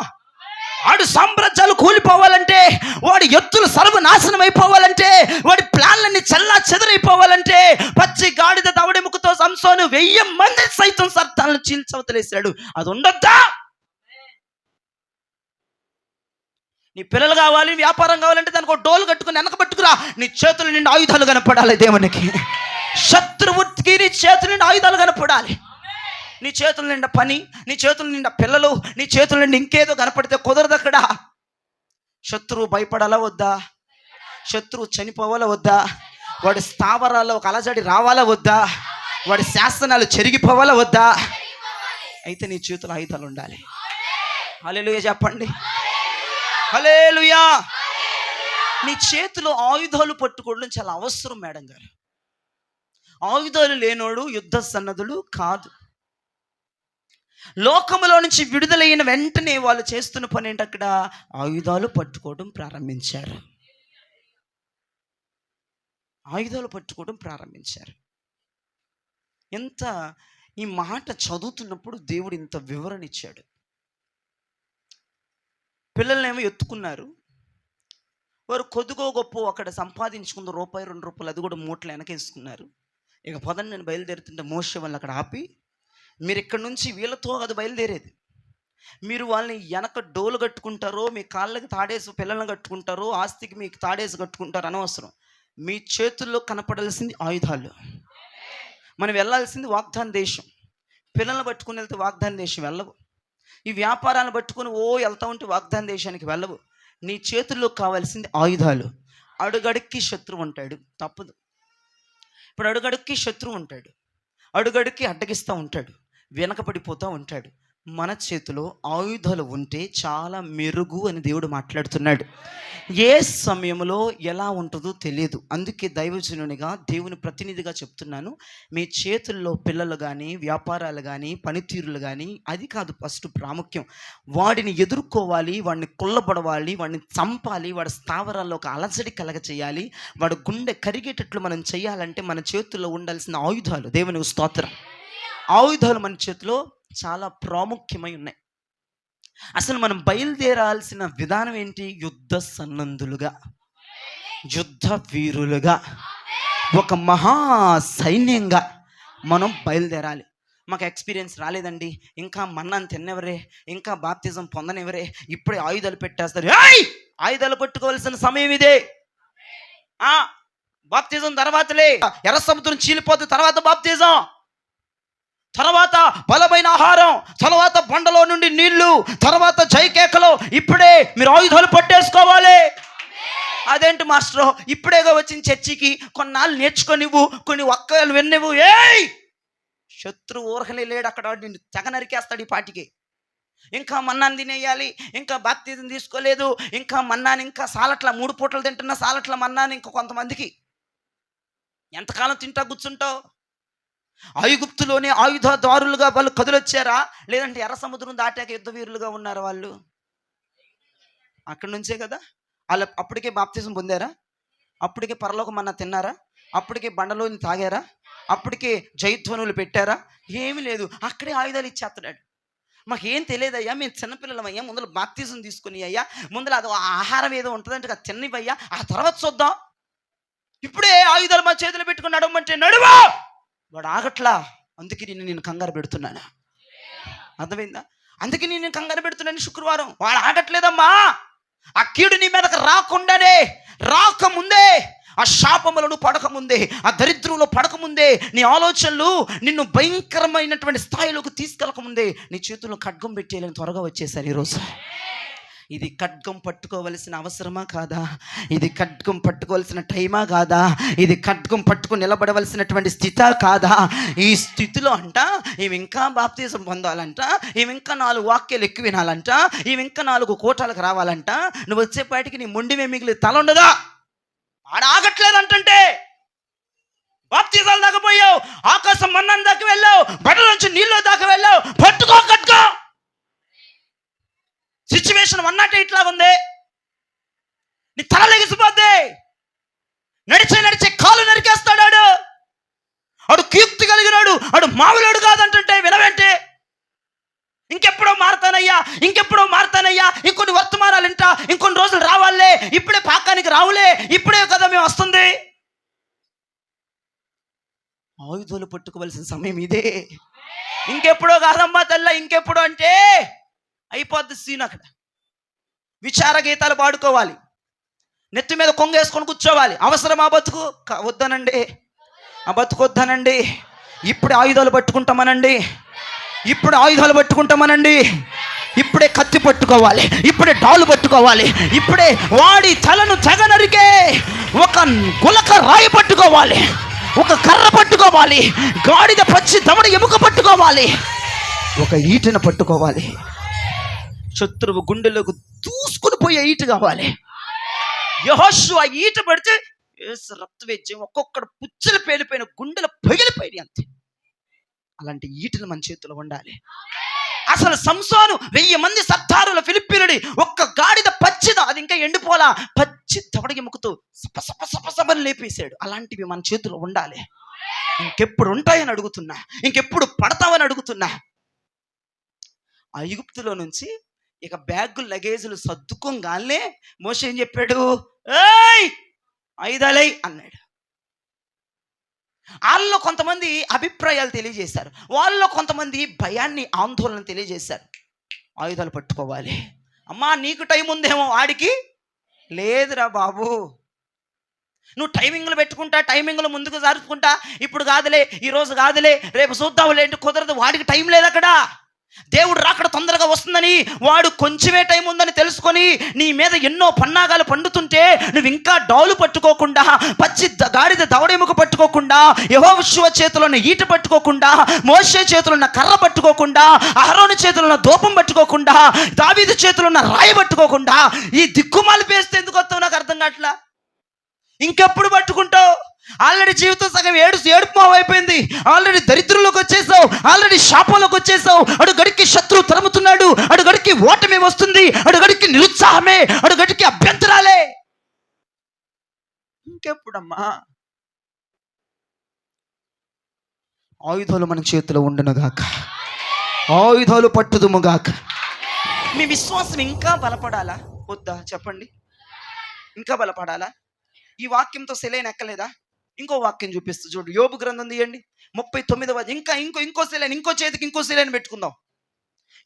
వాడు సామ్రాజ్యాలు కూలిపోవాలంటే, వాడి ఎత్తులు సర్వనాశనం అయిపోవాలంటే, వాడి ప్లాన్లన్నీ చల్లా చెదరైపోవాలంటే, పచ్చి గాడిద దవడెముకతో సంసోను 1000 మంది సైతం సర్తాలను చీల్చవతలేశాడు. అది ఉండొద్దా? నీ పిల్లలు కావాలి, వ్యాపారం కావాలంటే దానికి ఒక డోలు కట్టుకుని వెనక పట్టుకురా. నీ చేతుల నిండా ఆయుధాలు కనపడాలి దేవునికి. శత్రువుకి నీ చేతుల నిండా ఆయుధాలు కనపడాలి. నీ చేతుల నిండా పని, నీ చేతుల నిండా పిల్లలు, నీ చేతుల నిండా ఇంకేదో కనపడితే కుదరదు అక్కడ. శత్రువు భయపడాలా వద్దా? శత్రువు చనిపోవాలా వద్దా? వాడి స్థావరాల్లో ఒక అలజడి రావాలా వద్దా? వాడి శాసనాలు చెరిగిపోవాలా వద్దా? అయితే నీ చేతుల ఆయుధాలు ఉండాలి. హల్లెలూయా చెప్పండి, హల్లెలూయా. నీ చేతిలో ఆయుధాలు పట్టుకోవడం చాలా అవసరం మేడం గారు. ఆయుధాలు లేనోడు యుద్ధ సన్నద్ధుడు కాదు. లోకములో నుంచి విడుదలైన వెంటనే వాళ్ళు చేస్తున్న పని ఏంటి? అక్కడ ఆయుధాలు పట్టుకోవడం ప్రారంభించారు. ఆయుధాలు పట్టుకోవడం ప్రారంభించారు. ఎంత ఈ మాట చదువుతున్నప్పుడు దేవుడు ఇంత వివరణ ఇచ్చాడు. పిల్లల్నేమో ఎత్తుకున్నారు, వారు కొద్దిగో గొప్ప అక్కడ సంపాదించుకున్న రూపాయి 2 రూపాయలు అది కూడా మూటలు వెనకేసుకున్నారు. ఇక పదండి నేను బయలుదేరుతుంటే మోషే వాళ్ళు అక్కడ ఆపి, మీరు ఇక్కడ నుంచి వీళ్ళతో అది బయలుదేరేది, మీరు వాళ్ళని వెనక డోలు కట్టుకుంటారో, మీ కాళ్ళకి తాడేసి పిల్లల్ని కట్టుకుంటారో, ఆస్తికి మీకు తాడేసి కట్టుకుంటారు అనవసరం. మీ చేతుల్లో కనపడాల్సింది ఆయుధాలు. మనం వెళ్ళాల్సింది వాగ్దాన దేశం. పిల్లల్ని పట్టుకుని వెళ్తే వాగ్దాన దేశం వెళ్ళవు. ఈ వ్యాపారాన్ని పట్టుకుని వెళ్తా ఉంటే వాగ్దాన దేశానికి వెళ్ళవు. నీ చేతుల్లో కావాల్సింది ఆయుధాలు. అడుగడుక్కి శత్రువు ఉంటాడు, తప్పదు. ఇప్పుడు అడుగడుక్కి శత్రువు ఉంటాడు, అడుగడుక్కి అడ్డగిస్తూ ఉంటాడు, వెనకపడిపోతూ ఉంటాడు. మన చేతిలో ఆయుధాలు ఉంటే చాలా మెరుగు అని దేవుడు మాట్లాడుతున్నాడు. ఏ సమయంలో ఎలా ఉంటుందో తెలియదు. అందుకే దైవజనునిగా దేవుని ప్రతినిధిగా చెప్తున్నాను, మీ చేతుల్లో పిల్లలు కానీ, వ్యాపారాలు కానీ, పనితీరులు కానీ, అది కాదు ఫస్ట్ ప్రాముఖ్యం. వాడిని ఎదుర్కోవాలి, వాడిని కొల్లబడవాలి, వాడిని చంపాలి, వాడి స్థావరాల్లో ఒక అలజడి కలగ చేయాలి, వాడు గుండె కరిగేటట్లు మనం చేయాలంటే మన చేతుల్లో ఉండాల్సిన ఆయుధాలు, దేవునికి స్తోత్రం, ఆయుధాలు మన చేతిలో చాలా ప్రాముఖ్యమై ఉన్నాయి. అసలు మనం బయలుదేరాల్సిన విధానం ఏంటి? యుద్ధ సన్నద్ధులుగా, యుద్ధ వీరులుగా, ఒక మహా సైన్యంగా మనం బయలుదేరాలి. మాకు ఎక్స్పీరియన్స్ రాలేదండి, ఇంకా మన్నాను తిన్నెవరే, ఇంకా బాప్తిజం పొందనివరే, ఇప్పుడే ఆయుధాలు పెట్టేస్తారు. ఏయ్! ఆయుధాలు పట్టుకోవాల్సిన సమయం ఇదే. బాప్తిజం తర్వాతలే. ఎర్ర సముద్రం చీలిపోతే తర్వాత బాప్తిజం, తర్వాత బలమైన ఆహారం, తర్వాత బండలో నుండి నీళ్లు, తర్వాత జైకేకలో. ఇప్పుడే మీరు ఆయుధాలు పట్టేసుకోవాలి. అదేంటి మాస్టర్, ఇప్పుడేగా వచ్చిన చర్చికి, కొన్నాళ్ళు నేర్చుకొనివ్వు, కొన్ని ఒక్కలు విన్నవు. ఏయ్! శత్రువు ఊరకలే లేడు అక్కడ, నిన్ను తెగ నరికేస్తాడు ఈ పాటికి. ఇంకా మన్నాను తినేయాలి, ఇంకా బాప్తిజం తీసుకోలేదు, ఇంకా మన్నాను, ఇంకా సాలట్ల 3 పూటలు తింటున్న సాలట్ల మన్నాను ఇంకా కొంతమందికి. ఎంతకాలం తింటా కూర్చుంటావు? ఐగుప్తులోనే ఆయుధదారులుగా వాళ్ళు కదులొచ్చారా, లేదంటే ఎర్ర సముద్రం దాటాక యుద్ధ వీరులుగా ఉన్నారా వాళ్ళు? అక్కడి నుంచే కదా వాళ్ళు. అప్పటికే బాప్తిజం పొందారా? అప్పటికే పరలోకం మన్నా తిన్నారా? అప్పటికే బండలోని తాగారా? అప్పటికే జయధ్వనులు పెట్టారా? ఏమీ లేదు. అక్కడే ఆయుధాలు ఇచ్చేస్తున్నాడు. మాకేం తెలియదయ్యా, మేము చిన్నపిల్లలమయ్యా, ముందర బాప్తిజం తీసుకుని అయ్యా, ముందర అది ఆహారం ఏదో ఉంటుందంటే అది తిన్నవయ్యా, ఆ తర్వాత చూద్దాం. ఇప్పుడే ఆయుధాలు మా చేతులు పెట్టుకుని నడవమంటే నడువా, వాడు ఆగట్లా. అందుకే నేను కంగారు పెడుతున్నాను. అర్థమైందా? అందుకే నేను కంగారు పెడుతున్నాను. శుక్రవారం వాడు ఆగట్లేదమ్మా. ఆ కీడు నీ మీదకి రాకముందే, ఆ శాపములను పడకముందే, ఆ దరిద్రంలో పడకముందే, నీ ఆలోచనలు నిన్ను భయంకరమైనటువంటి స్థాయిలోకి తీసుకెళ్ళకముందే నీ చేతుల్లో ఖడ్గం పెట్టేయాలని త్వరగా వచ్చేసారు ఈరోజు. ఇది ఖడ్గం పట్టుకోవలసిన అవసరమా కాదా? ఇది ఖడ్గం పట్టుకోవాల్సిన టైమా కాదా? ఇది ఖడ్గం పట్టుకుని నిలబడవలసినటువంటి స్థితా కాదా? ఈ స్థితిలో అంట ఈమె ఇంకా బాప్తిజం పొందాలంట, ఈమె ఇంకా 4 వాక్యాలు ఎక్కువ వినాలంట, ఈమె ఇంకా 4 కోటాలకు రావాలంట. నువ్వు వచ్చేపాటికి నీ మొండిమే మిగిలి తల ఉండదా? ఆడ ఆగట్లేదంటే బాప్తిజాలు దాకా పోయావు, ఆకాశం మన్నాను దాకా వెళ్ళావు, బట్టల నుంచి నీళ్ళు దాకా వెళ్ళావు, పట్టుకో ఖడ్గం. సిచ్యువేషన్ 108 లాగా ఉంది, నీ తల లెగిసిపోద్ది. నడిచే కాలు నరికేస్తాడు ఆడు కీర్తి కలిగినాడు, ఆడు మామూలుడు కాదంటుంటే వినవేంటే. ఇంకెప్పుడో మారుతానయ్యా, ఇంకొన్ని వర్తమానాలు ఇంట, ఇంకొన్ని రోజులు రావాలే, ఇప్పుడే పాకానికి రావులే, ఇప్పుడే కదా మేము వస్తుంది. ఆయుధాలు పట్టుకోవలసిన సమయం ఇదే. ఇంకెప్పుడో కాదమ్మా తల్ల, ఇంకెప్పుడు అంటే అయిపోద్ది సీన్. అక్కడ విచార గీతాలు పాడుకోవాలి, నెత్తి మీద కొంగేసుకొని కూర్చోవాలి. అవసరం ఆ బతుకు వద్దనండి, ఆ బతుకు వద్దనండి. ఇప్పుడే ఆయుధాలు పట్టుకుంటామనండి, ఇప్పుడే కత్తి పట్టుకోవాలి, ఇప్పుడే డాలు పట్టుకోవాలి, ఇప్పుడే వాడి తలను తెగ నరికే ఒక గులక రాయి పట్టుకోవాలి, ఒక కర్ర పట్టుకోవాలి, గాడిద పచ్చి దవడ ఎముక పట్టుకోవాలి, ఒక ఈటను పట్టుకోవాలి. శత్రువు గుండెలోకి దూసుకుని పోయే ఈట కావాలి. యెహోషువ ఆ ఈట పడితే రక్తవేద్యం ఒక్కొక్కడు పుచ్చలు పేలిపోయిన, గుండెలు పగిలిపోయి అంతే. అలాంటి ఈటలు మన చేతిలో ఉండాలి. అసలు సంసోను 1000 మంది సర్దారుల ఫిలిప్పీనుడి ఒక్క గాడిద పచ్చిదా, అది ఇంకా ఎండిపోలా, పచ్చి దవడ ఎముకతో సపసపని లేపేశాడు. అలాంటివి మన చేతిలో ఉండాలి. ఇంకెప్పుడు ఉంటాయని అడుగుతున్నా, ఇంకెప్పుడు పడతావని అడుగుతున్నా. ఐగుప్తులో నుంచి ఇక బ్యాగులు లగేజులు సర్దుకోగానే మోషే ఏం చెప్పాడు? ఏయ్ ఆయుధాలై అన్నాడు. వాళ్ళలో కొంతమంది అభిప్రాయాలు తెలియజేశారు, వాళ్ళలో కొంతమంది భయాన్ని, ఆందోళన తెలియజేశారు. ఆయుధాలు పట్టుకోవాలి. అమ్మా నీకు టైం ఉందేమో, వాడికి లేదురా బాబు. నువ్వు టైమింగ్లు పెట్టుకుంటా, టైమింగ్లు ముందుకు జరుపుకుంటా, ఇప్పుడు కాదులే, ఈరోజు కాదులే, రేపు చూద్దాంలే అంటే కుదరదు. వాడికి టైం లేదు. అక్కడ దేవుడు రాకడ తొందరగా వస్తుందని, వాడు కొంచెమే టైం ఉందని తెలుసుకొని నీ మీద ఎన్నో పన్నాగాలు పండుతుంటే నువ్వు ఇంకా డాలు పట్టుకోకుండా, పచ్చి గాడిద దవడెముక పట్టుకోకుండా, యెహోషువ చేతిలో ఉన్న ఈట పట్టుకోకుండా, మోషే చేతిలో ఉన్న కర్ర పట్టుకోకుండా, అహరోను చేతిలో ఉన్న ధూపం పట్టుకోకుండా, దావీదు చేతిలో ఉన్న రాయి పట్టుకోకుండా, ఈ దిక్కుమాలి పేస్తే ఎందుకు వస్తావు నాకు అర్థం కావట్లా. ఇంకెప్పుడు పట్టుకుంటావు? ఆల్రెడీ జీవితం సగం ఏడుపు అయిపోయింది, ఆల్రెడీ దరిద్రంలోకి వచ్చేసావు, ఆల్రెడీ శాపంలోకి వచ్చేసావు. అడుగడికి శత్రువు తరుముతున్నాడు, అడుగడికి ఓటమి వస్తుంది, అడుగడికి నిరుత్సాహమే, అడుగడికి అభ్యంతరాలే. ఇంకెప్పుడమ్మా? ఆయుధాలు మన చేతిలో ఉండునుగాక, ఆయుధాలు పట్టుదుముగాక. మీ విశ్వాసం ఇంకా బలపడాలా వద్దా చెప్పండి? ఇంకా బలపడాలా? ఈ వాక్యంతో సెలైన్ ఎక్కలేదా? ఇంకో వాక్యం చూపిస్తూ చూడు, యోబు గ్రంథం తీయండి 39వ, ఇంకో శిలని, ఇంకో చేతికి ఇంకో శిలని పెట్టుకుందాం.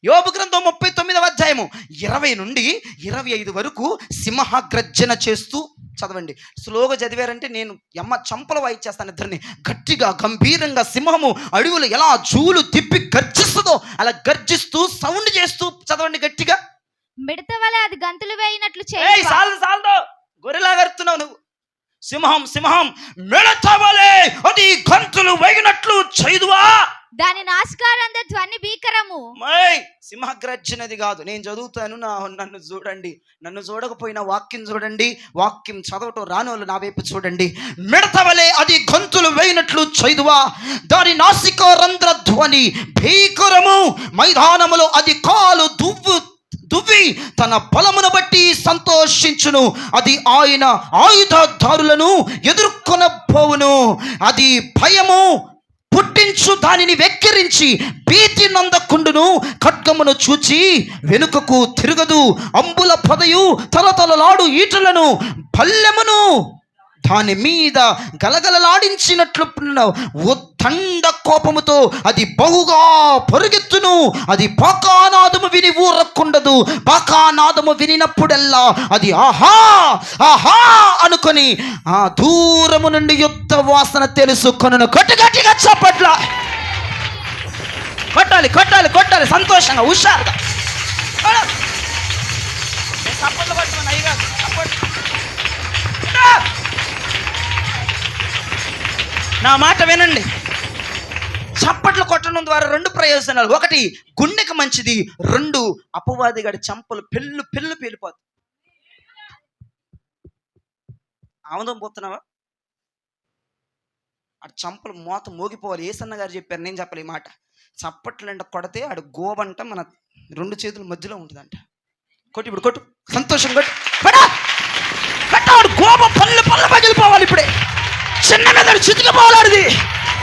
యోబు గ్రంథం 39వ అధ్యాయము 20 నుండి 25 వరకు సింహగర్జన చేస్తూ చదవండి. స్లోగా చదివారంటే నేను చంపలు వాయిచ్చేస్తాను ఇద్దరిని. గట్టిగా గంభీరంగా సింహము అడవులు ఎలా జూలు తిప్పి గర్జిస్తుందో అలా గర్జిస్తూ సౌండ్ చేస్తూ చదవండి గట్టిగా. మిడత వలె అది గంతులు వేయినట్లు చాలు గొర్రెలా గరుతున్నావు నువ్వు. సింహం మిడత వలె అది గంతులు వేయినట్లు చేయుదువా. దాని నాసికారంధ్ర ధ్వని భీకరము. సింహగర్జనది కాదు, నేను చదువుతాను. నన్ను చూడండి, నన్ను చూడకపోయినా వాక్యం చూడండి. వాక్యం చదవటం రాని వాళ్ళు నా వైపు చూడండి. మిడత వలె అది గంతులు వేయినట్లు చేయుదువా. దాని నాసికారంధ్ర ధ్వని భీకరము. మైదానములో అది కాలు దువ్వి తన బలమును బట్టి సంతోషించును. అది ఆయన ఆయుధదారులను ఎదుర్కొనబోవును. అది భయము పుట్టించు దానిని వెక్కిరించి భీతి నందకుండును. ఖడ్గమును చూచి వెనుకకు తిరగదు. అంబుల పొదయు తలతలలాడు ఈటలను బల్లెమును దాని మీద గలగలలాడించినట్లు ఉద్దండ కోపముతో అది బహుగా పరుగెత్తును. అది బాకానాదము విని ఊరకుండదు. బాకానాదము వినినప్పుడల్లా అది ఆహా ఆహా అనుకొని ఆ దూరము నుండి యుద్ధ వాసన తెలుసుకొనును. గట్టిగా చప్పట్ల కొట్టాలి సంతోషంగా హుషారుగా. నా మాట వినండి. చప్పట్లు కొట్టడం ద్వారా 2 ప్రయోజనాలు. 1 గుండెకి మంచిది, 2 అపవాదిగాడి చంపలు పెళ్ళు పేలిపోతుంది. ఆమదం పోతున్నావా? ఆ చంపలు మోత మోగిపోవాలి. ఏసన్న గారు చెప్పారు, నేను చెప్పలే ఈ మాట. చప్పట్లు అంటే కొడితే ఆడు గోబంట మన 2 చేతుల మధ్యలో ఉంటుందంట. ఇప్పుడు కొట్టు, సంతోషం కొట్టాడు. గోబ పళ్ళు పగిలిపోవాలి. ఇప్పుడే చిన్న మెదడు చితికిపోవాలి,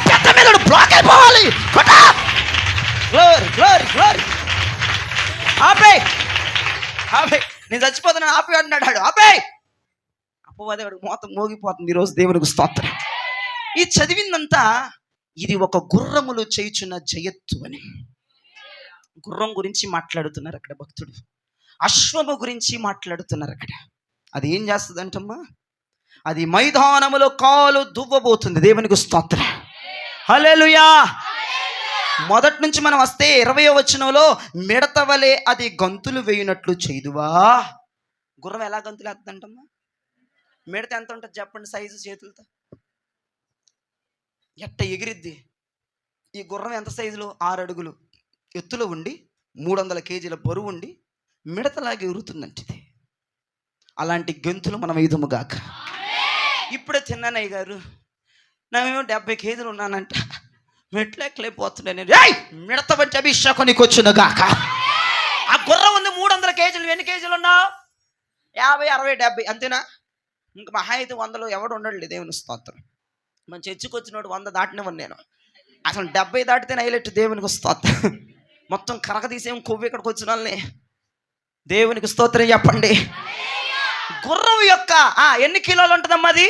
పెద్ద మెదడు బ్లాక్ అయిపోవాలి. ఆపే నేను చచ్చిపోతున్నాను ఆపే అంటున్నాడు. ఆపే అపవాది మొత్తం మోగిపోతుంది. ఈరోజు దేవునికి స్తోత్రం. ఈ చదివిందంతా ఇది ఒక గుర్రములు చేయుచున్న జయత్తు అని. గుర్రం గురించి మాట్లాడుతున్నారు అక్కడ భక్తుడు. అశ్వము గురించి మాట్లాడుతున్నారు అక్కడ. అది ఏం చేస్తుంది అంటమ్మా? అది మైదానములో కాలు దువ్వబోతుంది. దేవునికి స్తోత్రం, హల్లెలూయా. మొదటి నుంచి మనం వస్తే 20వ వచనంలో మిడత వలె అది గంతులు వేయునట్లు చేయుదువా. గుర్రం ఎలా గంతులు వేస్తుందంటమ్మా? మిడత ఎంత ఉంటుంది చెప్పండి సైజు చేతులతో? ఎట్ట ఎగిరిద్ది. ఈ గుర్రం ఎంత సైజులో? 6 అడుగులు ఎత్తులో ఉండి 300 కేజీల బరువు ఉండి మిడతలాగి ఎగురుతుందంటే ఇది. అలాంటి గెంతులు మనం వేయుదుముగాక. ఇప్పుడే తిన్నానయ్య గారు, నామేమో 70 కేజీలు ఉన్నానంట, మెట్లెక్కలేకపోతున్నాను నేను. మిడత వంటి అభిషేకం నీకు వచ్చును గాక. ఆ గుర్రం ఉంది 300 కేజీలు. ఎన్ని కేజీలు ఉన్నావు? 50, 60, 70 అంతేనా? ఇంక మహా అయితే 100లో ఎవడు ఉండడు. దేవుని స్తోత్రం. మన చర్చికి వచ్చినోడు 100 దాటినవని నేను. అసలు 70 దాటితే హైలైట్. దేవునికి స్తోత్రం. మొత్తం కరక తీసేం కొవ్వు ఇక్కడికి వచ్చిన వాళ్ళని. దేవునికి స్తోత్రం చెప్పండి. గుర్రం యొక్క ఎన్ని కిలోలు ఉంటుందమ్మా అది?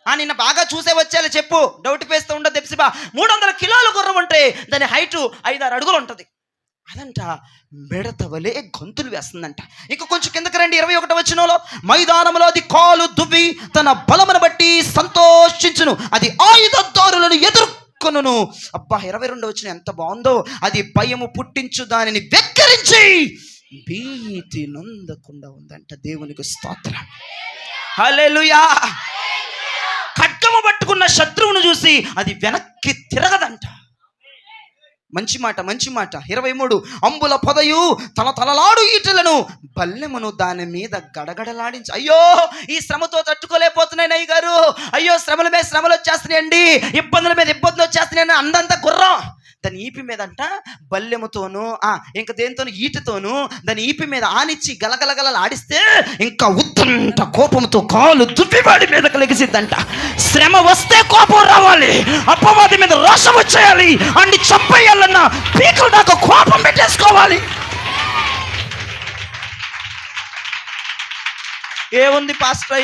నిన్న బాగా చూసే వచ్చేలా చెప్పు, డౌట్ పేస్తూ ఉండదు. తెప్సిబా 300 కిలోల గుర్రం ఉంటే దాని హైటు 5-6 అడుగులు ఉంటుంది. అదంట మిడత వలె గొంతులు వేస్తుందంట. ఇంకా కొంచెం కిందకి రండి. 21వ వచనంలో మైదానంలో అది కాలు దువ్వి తన బలమును బట్టి సంతోషించును. అది ఆయుధదారులను ఎదుర్కొనును. అబ్బా 22వ వచనం ఎంత బాగుందో. అది భయము పుట్టించు దానిని వెక్కిరించి భీతి నొందకుండా ఉందంట. దేవునికి స్తోత్రం, హల్లెలూయా. ఖడ్గము పట్టుకున్న శత్రువును చూసి అది వెనక్కి తిరగదంట. మంచి మాట 23 అంబుల పొదయు తలతలలాడు ఈటలను బల్లెమును దాని మీద గడగడలాడించి. అయ్యో ఈ శ్రమతో తట్టుకోలేకపోతున్నాయి అయ్య గారు, అయ్యో శ్రమల మీద శ్రమలు వచ్చేస్తున్నాయండి, ఇబ్బందుల మీద ఇబ్బందులు వచ్చేస్తున్నాయండి. అందంత గుర్రం దాని ఈపి మీద అంట బల్లెముతోను ఇంకా దేనితోను ఈటతోను దాని ఈపి మీద ఆనిచ్చి గలగలగల ఆడిస్తే ఇంకా ఉత్తంట కోపంతో కాలు దువ్వివాడి మీద కలిగిసిద్దంట. శ్రమ వస్తే కోపం రావాలి, అపవాది మీద రోషం వచ్చేయాలి, అన్ని చంపేయాలన్నా పీకల దాకా కోపం పెట్టేసుకోవాలి. ఏముంది పాస్టర్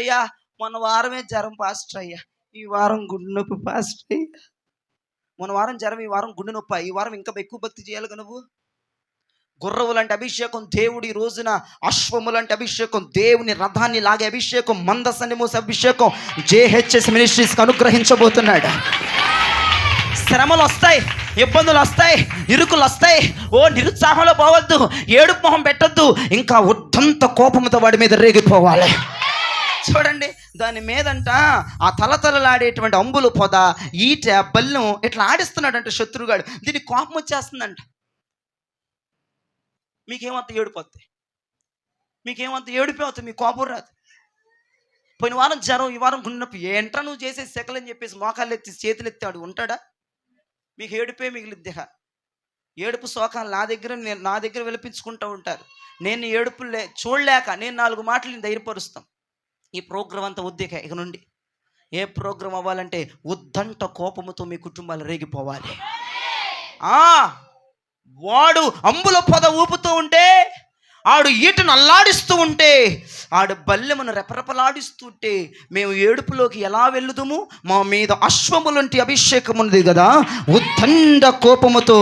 అయ్యా మొన్న వారమే జ్వరం పాస్టర్ అయ్యా. ఈ వారం గుండె నొప్పి ఫాస్ట్ మన వారం జ్వరం, ఈ వారం గుండె నొప్పి, ఈ వారం ఇంకా ఎక్కువ భక్తి చేయాలి కదా నువ్వు. గుర్రవు లాంటి అభిషేకం దేవుడి రోజున, అశ్వము లాంటి అభిషేకం, దేవుని రథాన్ని లాగే అభిషేకం, మందసాన్ని మోసే అభిషేకం జేహెచ్ఎస్ మినిస్ట్రీస్కి అనుగ్రహించబోతున్నాడు. శ్రమలు వస్తాయి, ఇబ్బందులు వస్తాయి, ఇరుకులు వస్తాయి. ఓ నిరుత్సాహంలో పోవద్దు, ఏడుపు మొహం పెట్టద్దు, ఇంకా ఉద్దంత కోపంతో వాడి మీద రేగిపోవాలి. చూడండి, దాని మీదంట ఆ తలతలలాడేటువంటి అంబులు పొద, ఈట, బల్లం ఇట్లా ఆడిస్తున్నాడంట శత్రుగాడు. దీనికి కోపం వచ్చేస్తుందంట. మీకేమంత ఏడుపు వస్తాయి, మీకేమంత ఏడుపే అవుతుంది, మీకు కోపం రాదు. పోయిన వారం జ్వరం, ఈ వారం గుండె నొప్పి. ఏంట్రా నువ్వు చేసే సెకలని చెప్పేసి మోకాళ్ళు ఎత్తి చేతులు ఎత్తి వాడు ఉంటాడా? మీకు ఏడుపే మిగిలిద్ది. ఏడుపు శోకాలు నా దగ్గర విలపించుకుంటూ ఉంటారు. నేను ఏడుపు చూడలేక నేను 4 మాటలు ధైర్యపరుస్తాం. ఈ ప్రోగ్రాం అంతా ఉద్దేక. ఇక నుండి ఏ ప్రోగ్రాం అవ్వాలంటే ఉద్దంట కోపముతో మీ కుటుంబాలు రేగిపోవాలి. వాడు అంబుల పొద ఊపుతూ ఉంటే, ఆడు ఈటను అల్లాడిస్తూ ఉంటే, ఆడు బల్లెమును రెపరెపలాడిస్తుంటే, మేము ఏడుపులోకి ఎలా వెళ్ళుదుము? మా మీద అశ్వములంటి అభిషేకం ఉంది కదా, ఉద్దండ కోపముతో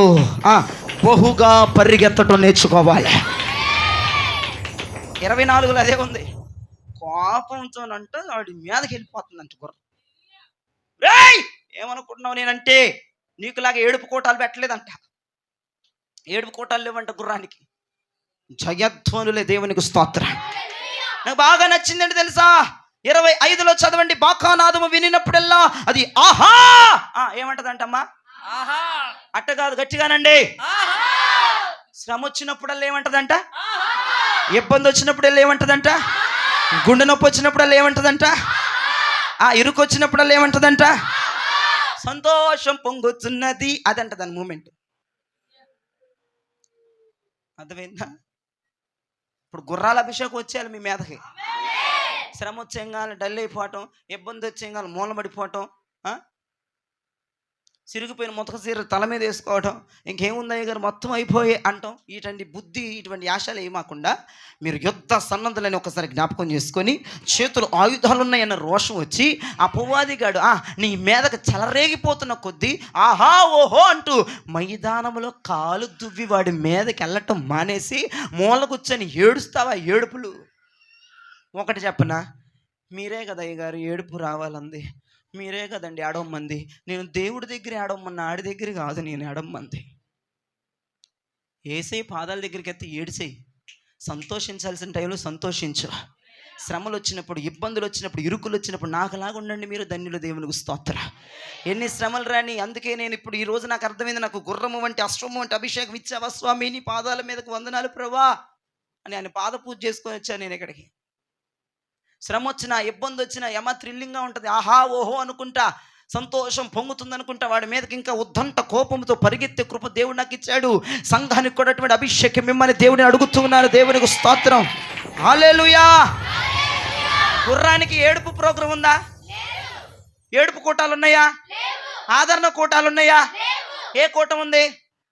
బహుగా పరిగెత్తడం నేర్చుకోవాలి. 24లో అదే ఉంది. కోపంతోనంట వాడి మీదకి వెళ్ళిపోతుందంట గుర్రం. రేయ్, ఏమనుకుంటున్నావు నేనంటే? నీకులాగా ఏడుపు కోటాలు పెట్టలేదంట, ఏడుపు కోటాలు లేవంట గుర్రానికి. జయధ్వనులే దేవునికి స్తోత్రం. నాకు బాగా నచ్చిందండి తెలుసా, 25లో చదవండి. బాకానాదము వినినప్పుడల్లా అది ఆహా ఏమంటదంటమ్మా? అట్ట కాదు, గట్టిగానండి. శ్రమ వచ్చినప్పుడల్లా ఏమంటదంట? ఇబ్బంది వచ్చినప్పుడల్లా ఏమంటదంట? గుండె నొప్పి వచ్చినప్పుడల్లా ఏమంటదంట? ఇరుకు వచ్చినప్పుడల్లా ఏమంటదంట? సంతోషం పొంగుతున్నది అదంట దాని మూమెంట్. అర్థమైందా? ఇప్పుడు గుర్రాల అభిషేకం వచ్చేయాలి మీ మీదకి. శ్రమ వచ్చేయంగానే డల్ అయిపోవటం, ఇబ్బంది వచ్చేయంగానే మూలబడిపోవటం, సిరిగిపోయిన ముతక చీర తల మీద వేసుకోవటం, ఇంకేముందయ్య గారు మొత్తం అయిపోయే అంటాం. ఇటువంటి బుద్ధి, ఇటువంటి ఆశలు ఏమాకుండా మీరు యుద్ధ సన్నద్ధులని ఒకసారి జ్ఞాపకం చేసుకొని, చేతులు ఆయుధాలు ఉన్నాయన్న రోషం వచ్చి, ఆ పువ్వాదిగాడు నీ మీదకు చెలరేగిపోతున్న కొద్దీ ఆహా ఓహో అంటూ మైదానంలో కాలు దువ్వి వాడి మీదకి వెళ్ళటం మానేసి మూల కూర్చొని ఏడుస్తావా? ఏడుపులు ఒకటి చెప్పనా, మీరే కదా అయ్య గారు ఏడుపు రావాలంది, మీరే కదండి ఏడవమంది. నేను దేవుడి దగ్గర ఏడవమన్నా, ఆడి దగ్గర కాదు నేను ఏడవమంది. ఏసై పాదాల దగ్గరికి ఎత్తి ఏడిసేయి. సంతోషించాల్సిన టైంలో సంతోషించు. శ్రమలు వచ్చినప్పుడు, ఇబ్బందులు వచ్చినప్పుడు, ఇరుకులు వచ్చినప్పుడు నాకులాగా ఉండండి మీరు ధన్యులు. దేవునికి స్తోత్ర. ఎన్ని శ్రమలు రాని. అందుకే నేను ఇప్పుడు ఈ రోజు నాకు అర్థమైంది, నాకు గుర్రము వంటి అశ్వము వంటి అభిషేకం ఇచ్చావా స్వామి, నీ పాదాల మీదకు వందనాలు ప్రభా అని ఆయన పాద పూజ చేసుకొని వచ్చాను నేను ఇక్కడికి. శ్రమ వచ్చినా, ఇబ్బంది వచ్చినా థ్రిల్లింగ్గా ఉంటుంది. ఆహా ఓహో అనుకుంటా, సంతోషం పొంగుతుంది అనుకుంటా, వాడి మీదకి ఇంకా ఉద్దంట కోపంతో పరిగెత్తే కృప దేవుడు నాకు ఇచ్చాడు. సంఘానికి కూడా అటువంటి అభిషేకం మిమ్మల్ని దేవుడిని అడుగుతూ ఉన్నాను. దేవునికి స్తోత్రం. హల్లెలూయా. గుర్రానికి ఏడుపు ప్రోగ్రాం ఉందా? ఏడుపు కోటాలు ఉన్నాయా? ఆదరణ కోటాలు ఉన్నాయా? ఏ కోటం ఉంది?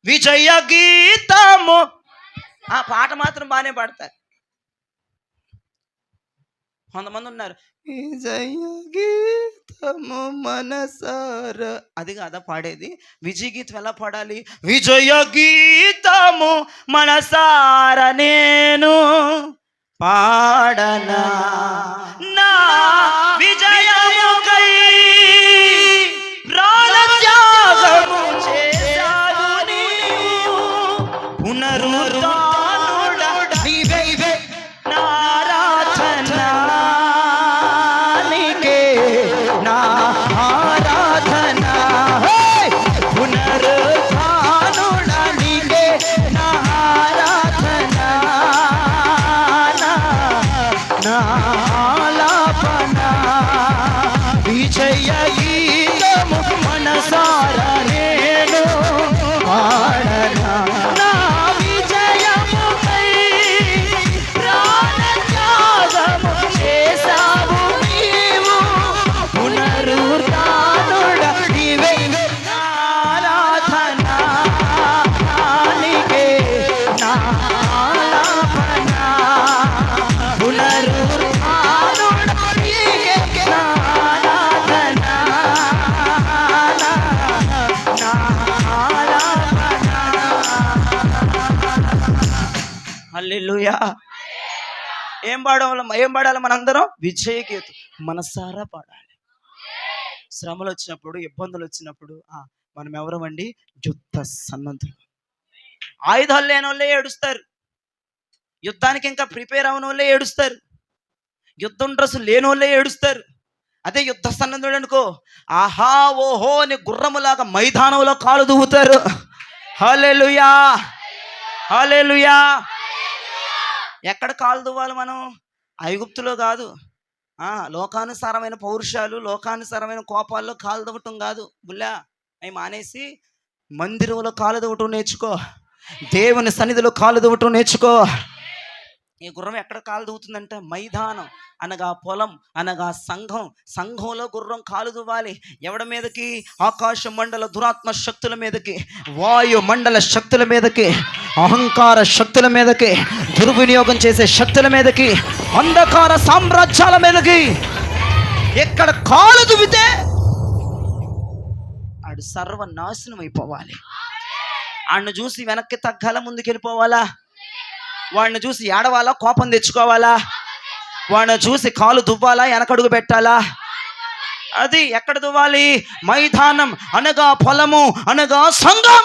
విజయ గీతము. ఆ పాట మాత్రం బాగానే పాడతారు. కొంతమంది ఉన్నారు, విజయ గీతము మనసార, అది కాదా పాడేది? విజయ గీతం ఎలా పాడాలి? విజయ గీతము మనసార నేను పాడనా, నా విజయముకై ప్రాణత్యాగము చేశావు నీవు, పునరుద్ధానుడా నీవే నా ఆరాధన, నీకే నా ఆరాధన, పునరుద్ధానుడా నీకే నా ఆరాధన, నా హల్లెలూయా. ఏం పాడాలి మనందరం? విజయగీతం మనసారా పాడాలి. శ్రమలు వచ్చినప్పుడు, ఇబ్బందులు వచ్చినప్పుడు మనం ఎవరమండి? యుద్ధ సన్నద్ధులు. ఆయుధాలు లేని వాళ్ళే ఏడుస్తారు, యుద్ధానికి ఇంకా ప్రిపేర్ అవని వాళ్ళే ఏడుస్తారు, యుద్ధం డ్రెస్సు లేని వాళ్ళే ఏడుస్తారు. అదే యుద్ధ సన్నద్ధుడు అనుకో, ఆహా ఓహో అని గుర్రములాగా మైదానంలో కాలు దువ్వుతారు. హల్లెలూయా, హల్లెలూయా. ఎక్కడ కాలు దువ్వాలి మనం? ఐగుప్తులో కాదు, లోకానుసారమైన పౌరుషాలు, లోకానుసారమైన కోపాల్లో కాలు దువ్వటం కాదు. బుల్లా అవి మానేసి మందిరంలో కాలు దువ్వటం నేర్చుకో, దేవుని సన్నిధిలో కాలు దువ్వటం నేర్చుకో. ఈ గుర్రం ఎక్కడ కాలు దువ్వుతుందంటే మైదానం అనగా పొలం అనగా సంఘంలో గుర్రం కాలు దువ్వాలి. ఎవడి మీదకి? ఆకాశ మండల దురాత్మ శక్తుల మీదకి, వాయు మండల శక్తుల మీదకి, అహంకార శక్తుల మీదకి, దుర్వినియోగం చేసే శక్తుల మీదకి, అంధకార సామ్రాజ్యాల మీదకి. ఎక్కడ కాలు దువ్వితే ఆడు సర్వనాశనం అయిపోవాలి. ఆడిని చూసి వెనక్కి తగ్గాల, ముందుకెళ్ళిపోవాలా? వాడిని చూసి ఏడవాలా, కోపం తెచ్చుకోవాలా? వాడిని చూసి కాలు దువ్వాలా, వెనకడుగు పెట్టాలా? అది ఎక్కడ దువ్వాలి? మైదానం అనగా పొలము అనగా సంఘం.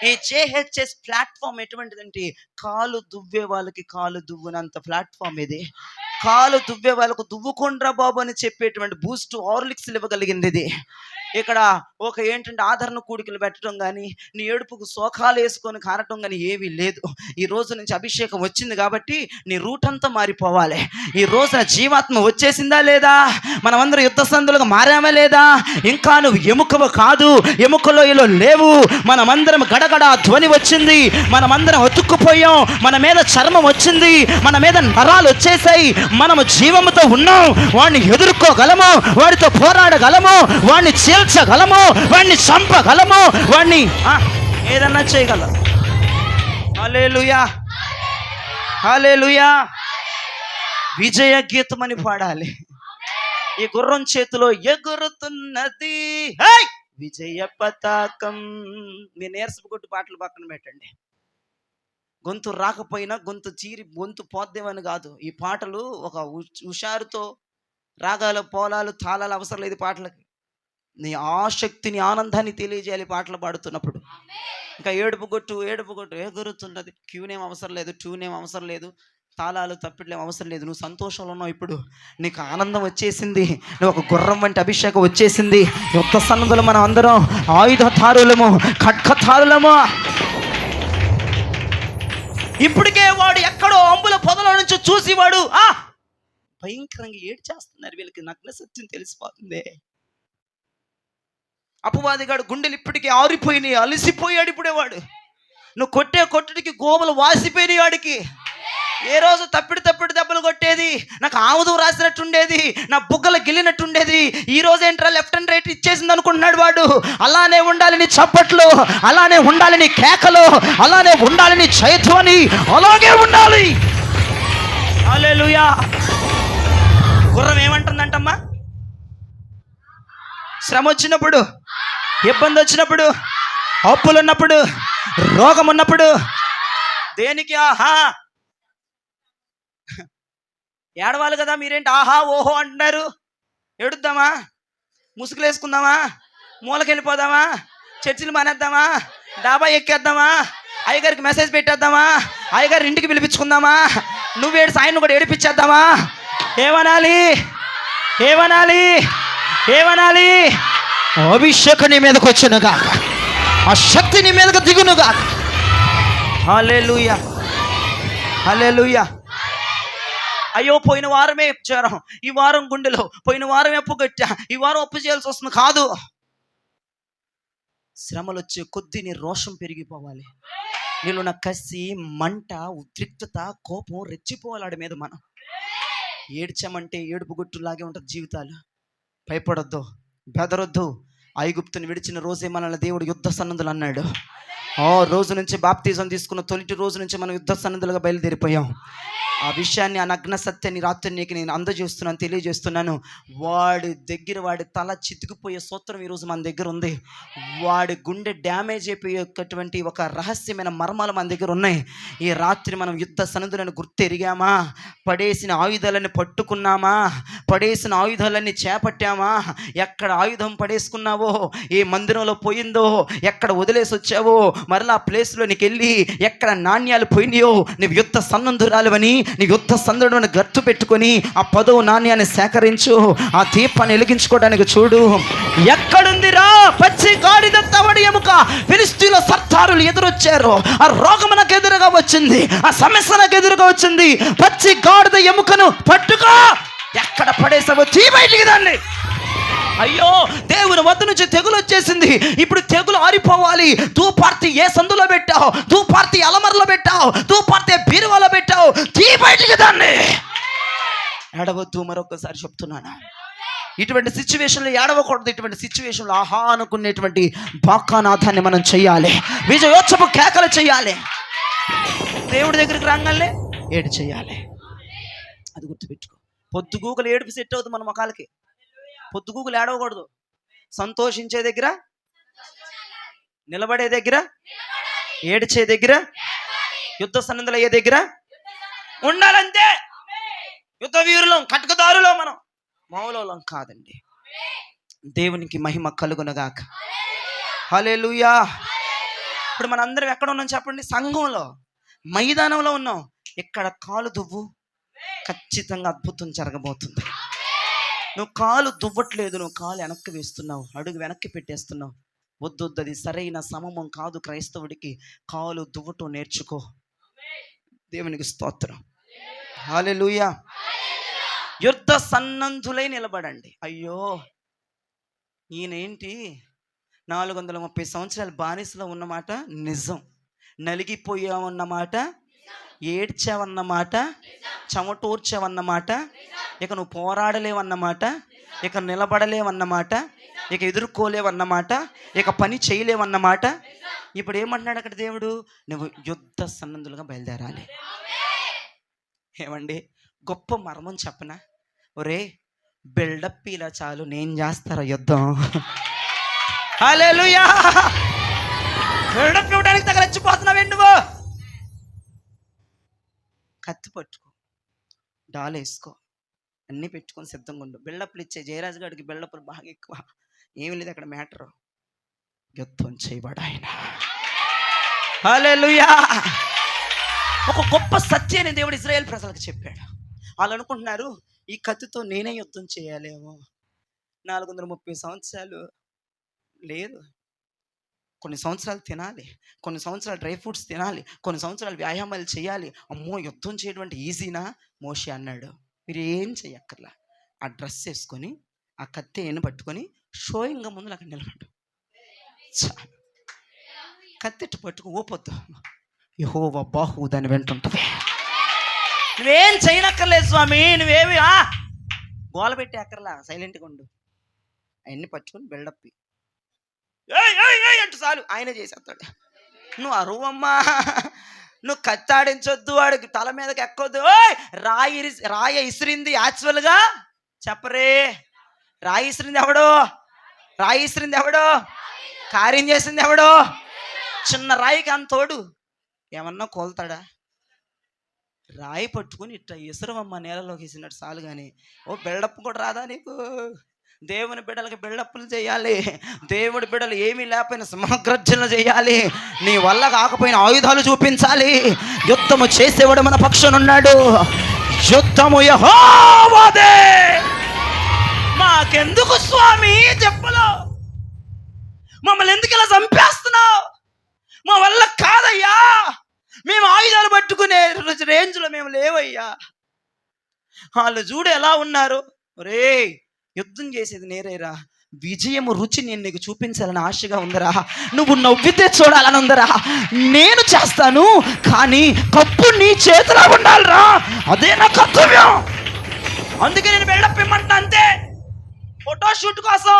ఈ జేహెచ్ఎస్ ప్లాట్ఫామ్ ఎటువంటిదంటే కాలు దువ్వే వాళ్ళకి కాలు దువ్వునంత ప్లాట్ఫామ్ ఇది. కాలు దువ్వే వాళ్ళకు దువ్వుకుండ్రా బాబు అని చెప్పేటువంటి బూస్ట్ హార్లిక్స్ ఇవ్వగలిగింది ఇది. ఇక్కడ ఏంటంటే ఆదరణ కూడికలు పెట్టడం కానీ, నీ ఏడుపుకు శోకాలు వేసుకొని కారటం కానీ ఏమీ లేదు. ఈ రోజు నుంచి అభిషేకం వచ్చింది కాబట్టి నీ రూట్ అంతా మారిపోవాలి. ఈ రోజున జీవాత్మ వచ్చేసిందా లేదా? మనమందరం యుద్ధ సందులుగా మారామా లేదా? ఇంకా నువ్వు ఎముకవు కాదు, ఎముకలో ఇలా లేవు. మనమందరం గడగడ ధ్వని వచ్చింది, మనమందరం అతుక్కుపోయాం, మన మీద చర్మం వచ్చింది, మన మీద నరాలు వచ్చేసాయి. మనము జీవముతో ఉన్నాం. వాడిని ఎదుర్కోగలము, వాడితో పోరాడగలము, వాడిని చీల్చగలము, వాడిని చంపగలము, వాడిని ఏదన్నా చేయగలం. హల్లెలూయా, హల్లెలూయా. విజయ గీతం అని పాడాలి. ఈ గుర్రం చేతిలో ఎగురుతున్నది విజయ పతాకం. మీ నీరసపు కొట్టు పాటలు పక్కన పెట్టండి. గొంతు రాకపోయినా గొంతు పోద్దేమని కాదు. ఈ పాటలు ఒక హుషారుతో, రాగాలు, పోలాలు, తాళాలు అవసరం లేదు పాటలకి. నీ ఆసక్తిని, ఆనందాన్ని తెలియజేయాలి పాటలు పాడుతున్నప్పుడు. ఇంకా ఏడుపు కొట్టు ఎగురుతున్నది. క్యూనేం అవసరం లేదు, ట్యూనేం అవసరం లేదు, తాళాలు తప్పిట్లేం అవసరం లేదు. నువ్వు సంతోషంలో ఉన్నావు. ఇప్పుడు నీకు ఆనందం వచ్చేసింది. నువ్వు ఒక గుర్రం వంటి అభిషేకం వచ్చేసింది. యుద్ధ సన్నద్ధులు మనం అందరం, ఆయుధధారులము, ఖడ్గధారులము. ఇప్పటికే వాడు ఎక్కడో అంబుల పొదలో నుంచి చూసి వాడు భయంకరంగా ఏడ్చేస్తున్నారు. వీళ్ళకి నగ్న సత్యం తెలిసిపోతుంది. అపవాదిగాడు గుండెలు ఇప్పటికీ ఆరిపోయినాయి, అలసిపోయాడు. ఇప్పుడే వాడు నువ్వు కొట్టుడికి గోములు వాసిపోయినాయి. వాడికి ఏ రోజు తప్పిడి దెబ్బలు కొట్టేది, నాకు ఆముదం రాసినట్టుండేది, నా బుగ్గలు గిల్లినట్టుండేది, ఈ రోజు ఏంట్రా లెఫ్ట్ అండ్ రైట్ ఇచ్చేసింది అనుకుంటున్నాడు వాడు. అలానే ఉండాలి నీ చప్పట్లు, అలానే ఉండాలి నీ కేకలు, అలానే ఉండాలి నీ చైత్వాన్ని, అలాగే ఉండాలి. హల్లెలూయా. గుర్రం ఏమంటుందంటమ్మా? శ్రమ వచ్చినప్పుడు, ఇబ్బంది వచ్చినప్పుడు, అప్పులు ఉన్నప్పుడు, రోగం ఉన్నప్పుడు, దేనికి ఏడవాలి కదా. మీరేంటి ఆహా ఓహో అంటున్నారు? ఏడుద్దామా? ముసుగులు వేసుకుందామా? మూలకెళ్ళిపోదామా? చర్చిలు మానేద్దామా? డాబా ఎక్కేద్దామా? అయ్యగారికి మెసేజ్ పెట్టేద్దామా? అయ్యగారి ఇంటికి పిలిపించుకుందామా? నువ్వేడు సాయిని కూడా ఏడిపించేద్దామా? ఏమనాలి? అభిషేకం నీ మీదకి వచ్చునుగా, ఆ శక్తి నీ మీదకి దిగునుగా. హల్లెలూయా, హల్లెలూయా. అయ్యో పోయిన వారమే జ్వరం, ఈ వారం గుండెలో, పోయిన వారం అప్పు కట్టా, ఈ వారం అప్పు చేయాల్సి వస్తుంది కాదు. శ్రమలు వచ్చే కొద్దీ నీ రోషం పెరిగిపోవాలి. నీలో నా కసి, మంట, ఉద్రిక్తత, కోపం రెచ్చిపోవాలి మీద. మనం ఏడ్చామంటే ఏడుపు గుట్టులాగే ఉంటుంది జీవితాలు. భయపడొద్దు, బెదరొద్దు. ఐగుప్తుని విడిచిన రోజే మనల్ని దేవుడు యుద్ధ సన్నద్ధులు అన్నాడు. రోజు నుంచి బాప్తిజం తీసుకున్న తొలిటి రోజు నుంచి మనం యుద్ధ సన్నద్ధులుగా బయలుదేరిపోయాం. ఆ విషయాన్ని, ఆ నగ్న సత్యాన్ని రాత్రి నీకు నేను అందజేస్తున్నాను, తెలియజేస్తున్నాను. వాడి దగ్గర వాడి తల చితికిపోయే సూత్రం ఈరోజు మన దగ్గర ఉంది. వాడి గుండె డ్యామేజ్ అయిపోయేటటువంటి ఒక రహస్యమైన మర్మాలు మన దగ్గర ఉన్నాయి. ఈ రాత్రి మనం యుద్ధ సన్నిధులను గుర్తెరిగామా? పడేసిన ఆయుధాలని పట్టుకున్నామా? పడేసిన ఆయుధాలన్నీ చేపట్టామా? ఎక్కడ ఆయుధం పడేసుకున్నావో, ఏ మందిరంలో పోయిందో, ఎక్కడ వదిలేసి వచ్చావో, మరలా ఆ ప్లేస్లో నీకు వెళ్ళి ఎక్కడ నాణ్యాలు పోయినాయో, నీవు యుద్ధ సన్నందురాలువని, నీ యుద్ధ సందుడని గట్టు పెట్టుకొని ఆ 10వ నాణ్యాన్ని సేకరించు. ఆ దీపాన్ని వెలిగించుకోవడానికి చూడు. ఎక్కడుందిరా పచ్చి గాడిద తవడి ఎముక? ఫిలిష్తీయుల సర్దారులు ఎదురొచ్చారు. ఆ రోగం నాకు ఎదురుగా వచ్చింది, ఆ సమస్య నాకు ఎదురుగా వచ్చింది. పచ్చి గాడిద ఎముకను పట్టుకో. ఎక్కడ పడేసావో తీ బయటికి దాన్ని. అయ్యో, దేవుని వద్ద నుంచి తెగులు వచ్చేసింది. ఇప్పుడు తెగులు ఆరిపోవాలి. తూపార్తి ఏ సందులో పెట్టావు? తూపార్తి అలమరలో పెట్టావు? తూపార్తి బీరువాలో పెట్టావు? తీ బయటికి దాన్ని. ఏడవద్దు. మరొకసారి చెప్తున్నాను, ఇటువంటి సిచ్యువేషన్లో ఏడవకూడదు. ఇటువంటి సిచ్యువేషన్లో ఆహా అనుకునేటువంటి బాకానాథాన్ని మనం చెయ్యాలి. విజయోత్సవ కేకలు చెయ్యాలి. దేవుడి దగ్గరికి రాగానే ఏడు చెయ్యాలి. అది గుర్తుపెట్టుకో. పొద్దుగూకలు ఏడుపు సెట్ అవుతుంది మన మొఖాలకి. పొద్దుగూకులు ఏడవకూడదు. సంతోషించే దగ్గర, నిలబడే దగ్గర, ఏడ్చే దగ్గర, యుద్ధ సన్నిధులు అయ్యే దగ్గర ఉండాలంతే. యుద్ధ వీరులం, కటకదారులో మనం మౌలం కాదండి. దేవునికి మహిమ కలుగునగాక. హల్లెలూయా. ఇప్పుడు మనందరం ఎక్కడ ఉన్నాం చెప్పండి? సంఘంలో, మైదానంలో ఉన్నాం. ఇక్కడ కాలు దువ్వు, ఖచ్చితంగా అద్భుతం జరగబోతుంది. నువ్వు కాలు దువ్వట్లేదు, నువ్వు కాలు వెనక్కి వేస్తున్నావు, అడుగు వెనక్కి పెట్టేస్తున్నావు. వద్దు, అది సరైన సమమం కాదు. క్రైస్తవుడికి కాలు దువ్వటం నేర్చుకో. దేవునికి స్తోత్రం. హల్లెలూయా. యుద్ధ సన్నంధులై నిలబడండి. అయ్యో, ఈయనేంటి 430 సంవత్సరాలు బానిసలో ఉన్నమాట నిజం. నలిగిపోయావన్నమాట, ఏడ్చావన్నమాట, చెమటూర్చావన్నమాట, ఇక నువ్వు పోరాడలేవన్నమాట, ఇక నిలబడలేవన్నమాట, ఇక ఎదుర్కోలేవన్నమాట, ఇక పని చేయలేవన్నమాట. ఇప్పుడు ఏమంటున్నాడు అక్కడ దేవుడు? నువ్వు యుద్ధ సన్నద్ధులుగా బయలుదేరాలి. ఏమండి, గొప్ప మర్మం చెప్పనా? ఒరే, బిల్డప్ ఇలా చాలు, నేను చేస్తారా యుద్ధం? హల్లెలూయా. బిల్డప్ ఇవ్వడానికి తగలచ్చిపోతున్నావు నువ్వు. కత్తి పట్టుకో, డాల్ వేసుకో, అన్నీ పెట్టుకొని సిద్ధంగా ఉండు. బిల్డప్లు ఇచ్చే జయరాజు గారికి బిల్డప్లు బాగా ఎక్కువ. ఏమి లేదు అక్కడ మ్యాటర్. యుద్ధం చేయబడు ఆయన. హల్లెలూయా. ఒక గొప్ప సత్యాన్ని దేవుడు ఇశ్రాయేలు ప్రజలకు చెప్పాడు. వాళ్ళు అనుకుంటున్నారు ఈ కత్తితో నేనే యుద్ధం చేయాలేమో. 430 సంవత్సరాలు లేదు. కొన్ని సంవత్సరాలు తినాలి, కొన్ని సంవత్సరాలు డ్రై ఫ్రూట్స్ తినాలి, కొన్ని సంవత్సరాలు వ్యాయామాలు చేయాలి. అమ్మో, యుద్ధం చేయడం ఈజీనా? మోషే అన్నాడు, మీరు ఏం చెయ్యక్కర్లా. ఆ డ్రెస్ వేసుకొని, ఆ కత్తెని పట్టుకొని షోయింగ్గా ముందు అక్కడ నిలబడు. కత్తెట్టు పట్టుకు ఊపొద్దు. యెహోవా బాహు దాన్ని వెంటుంటుంది. నువ్వేం చేయనక్కర్లేదు స్వామి, నువ్వేమి గోల పెట్టి అక్కర్లా, సైలెంట్గా ఉండు. అవన్నీ పట్టుకొని బిల్డప్ అంటూ చాలు, ఆయనే చేసేస్తాడు. నువ్వు అరువమ్మా, నువ్వు కత్తాడించొద్దు, వాడికి తల మీదకి ఎక్కొద్దు. రాయి ఇసిరింది యాక్చువల్గా చెప్పరే. రాయి ఇసిరింది ఎవడో? రాయి ఇసిరింది ఎవడో? కార్యం చేసింది ఎవడో? చిన్న రాయికి అంత తోడు ఏమన్నా కోల్తాడా? రాయి పట్టుకుని ఇట్లా ఇసురవమ్మ నేలలోకి వేసినట్టు చాలు. కానీ ఓ బిల్డప్ కూడా రాదా నీకు? దేవుని బిడ్డలకి బిల్డప్లు చేయాలి. దేవుడి బిడ్డలు ఏమీ లేకపోయినా సింహగర్జనలు చేయాలి. నీ వల్ల కాకపోయిన ఆయుధాలు చూపించాలి. యుద్ధము చేసేవాడు మన పక్షాన ఉన్నాడు. యుద్ధము యెహోవాదే. మాకెందుకు స్వామి చెప్పులు? మమ్మల్ని ఎందుకు ఇలా చంపేస్తున్నావు? మా వల్ల కాదయ్యా, మేము ఆయుధాలు పట్టుకునే రేంజ్లో మేము లేవయ్యా. వాళ్ళు చూడు ఎలా ఉన్నారు. రే, యుద్ధం చేసేది నేరేరా. విజయము రుచి నేను నీకు చూపించాలని ఆశగా ఉందరా. నువ్వు నవ్వితే చూడాలని ఉందరా. నేను చేస్తాను, కానీ కప్పు నీ చేతిలో ఉండాలిరా. అదే నా కర్తవ్యం. అందుకే నేను బిల్డప్ ఇమ్మంటున్నా అంతే. ఫోటోషూట్ కోసం,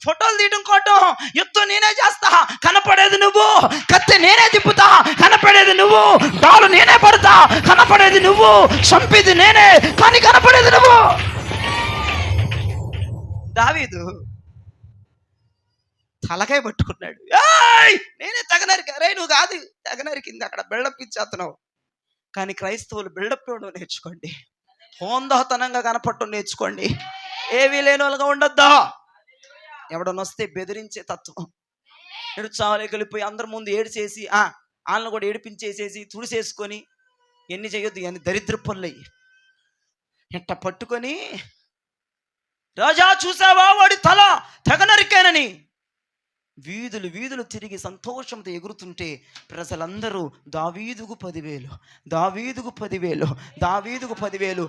ఫోటోలు తీయడం కోటం, యుద్ధం నేనే చేస్తా, కనపడేది నువ్వు. కత్తి నేనే తిప్పుతా, కనపడేది నువ్వు. డాలు నేనే పడతా, కనపడేది నువ్వు. చంపేది నేనే, కానీ కనపడేది నువ్వు. దావీదు తలకాయ పట్టుకున్నాడు. ఏయ్ నేనే తెగనరికి. అరే నువ్వు కాదు, తెగనరికింది. అక్కడ బిల్డప్ ఇచ్చేస్తున్నావు. కానీ క్రైస్తవులు బిల్డప్ ఇవ్వడం నేర్చుకోండి, హోందాతనంగా కనపడటం నేర్చుకోండి. ఏవీ లేని వాళ్ళగా ఉండొద్దా. ఎవడనొస్తే బెదిరించే తత్వం, నిరుత్సాహాలకి వెళ్ళిపోయి అందరి ముందు ఏడ్చేసి వాళ్ళని కూడా ఏడిపించేసేసి తుడిసేసుకొని ఎన్ని చేయొద్దు. అని దరిద్ర పనులయ్యి ఎట్ట పట్టుకొని, రాజా చూసావా వాడి తల తెగనరికానని వీధులు వీధులు తిరిగి సంతోషంతో ఎగురుతుంటే ప్రజలందరూ దావీదుకు 10,000, దావీదుకు 10,000, దావీదుకు 10,000.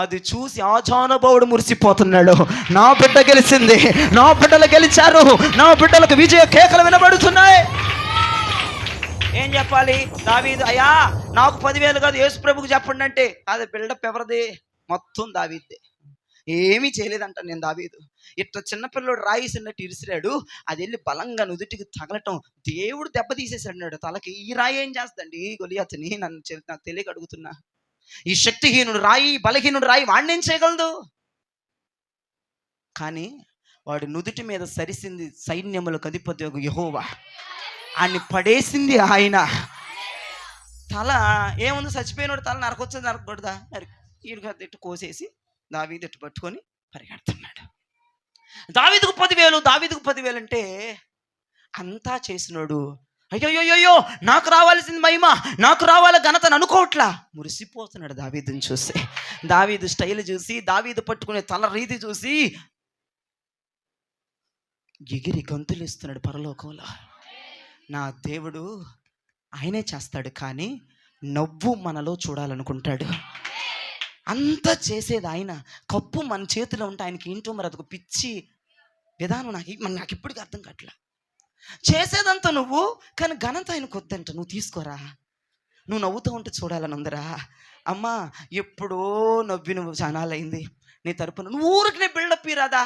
అది చూసి ఆజానుభావుడు మురిసిపోతున్నాడు. నా బిడ్డ గెలిచింది, నా బిడ్డలు గెలిచారు, నా బిడ్డలకు విజయ కేకలు వినబడుతున్నాయి. ఏం చెప్పాలి? దావీదు అయ్యా నాకు 10,000 కాదు, యేసు ప్రభుకు చెప్పండి అంటే, అది బిల్డప్ ఎవరిది? మొత్తం దావీదే. ఏమీ చేయలేదంట. నేను దావీదు ఇట్లా చిన్నపిల్లడు రాయిసినట్టు ఇరిసిరాడు, అది వెళ్ళి బలంగా నుదుటికి తగలటం, దేవుడు దెబ్బ తీసేసాడు తలకి. ఈ రాయి ఏం చేస్తుందండి గొలియాతుని? నాకు తెలియక అడుగుతున్నా. ఈ శక్తిహీనుడు రాయి, బలహీనుడు రాయి వాడిని ఏం చేయగలదు? కానీ వాడు నుదుటి మీద సరిసింది సైన్యములకు అధిపతి యెహోవా. ఆయన్ని పడేసింది ఆయన. తల ఏముంది, చచ్చిపోయినోడు తల నరకొచ్చేది నరకకూడదా? ఈడుగా ఇట్టు కోసేసి దావీదు ఇట్టు పట్టుకొని పరిగెడుతున్నాడు. దావీదుకు 10,000, దావీదుకు 10,000 అంటే అంతా చేసినాడు. అయ్యోయ్యో నాకు రావాల్సింది మహిమ, నాకు రావాల ఘనతను అనుకోవట్లా. మురిసిపోతున్నాడు దావీదుని చూసి. దావీదు స్టైల్ చూసి, దావీదు పట్టుకునే తల రీతి చూసి ఎగిరి గంతులు ఇస్తున్నాడు పరలోకంలో. నా దేవుడు ఆయనే చేస్తాడు, కానీ నవ్వు మనలో చూడాలనుకుంటాడు. అంతా చేసేది ఆయన. కప్పు మన చేతిలో ఉంటే ఆయనకి ఏంటో మరి అదొక పిచ్చి విధానం. నాకు ఇప్పటికీ అర్థం కావట్లా. చేసేదంతా నువ్వు, కానీ ఘనత ఆయనకు వద్దంట. నువ్వు తీసుకోరా, నువ్వు నవ్వుతూ ఉంటే చూడాలని ఉందరా. అమ్మా ఎప్పుడో నవ్వి నువ్వు చానాలైంది నీ తరపున. నువ్వు ఊరికి బిల్డప్ ఇరాదా?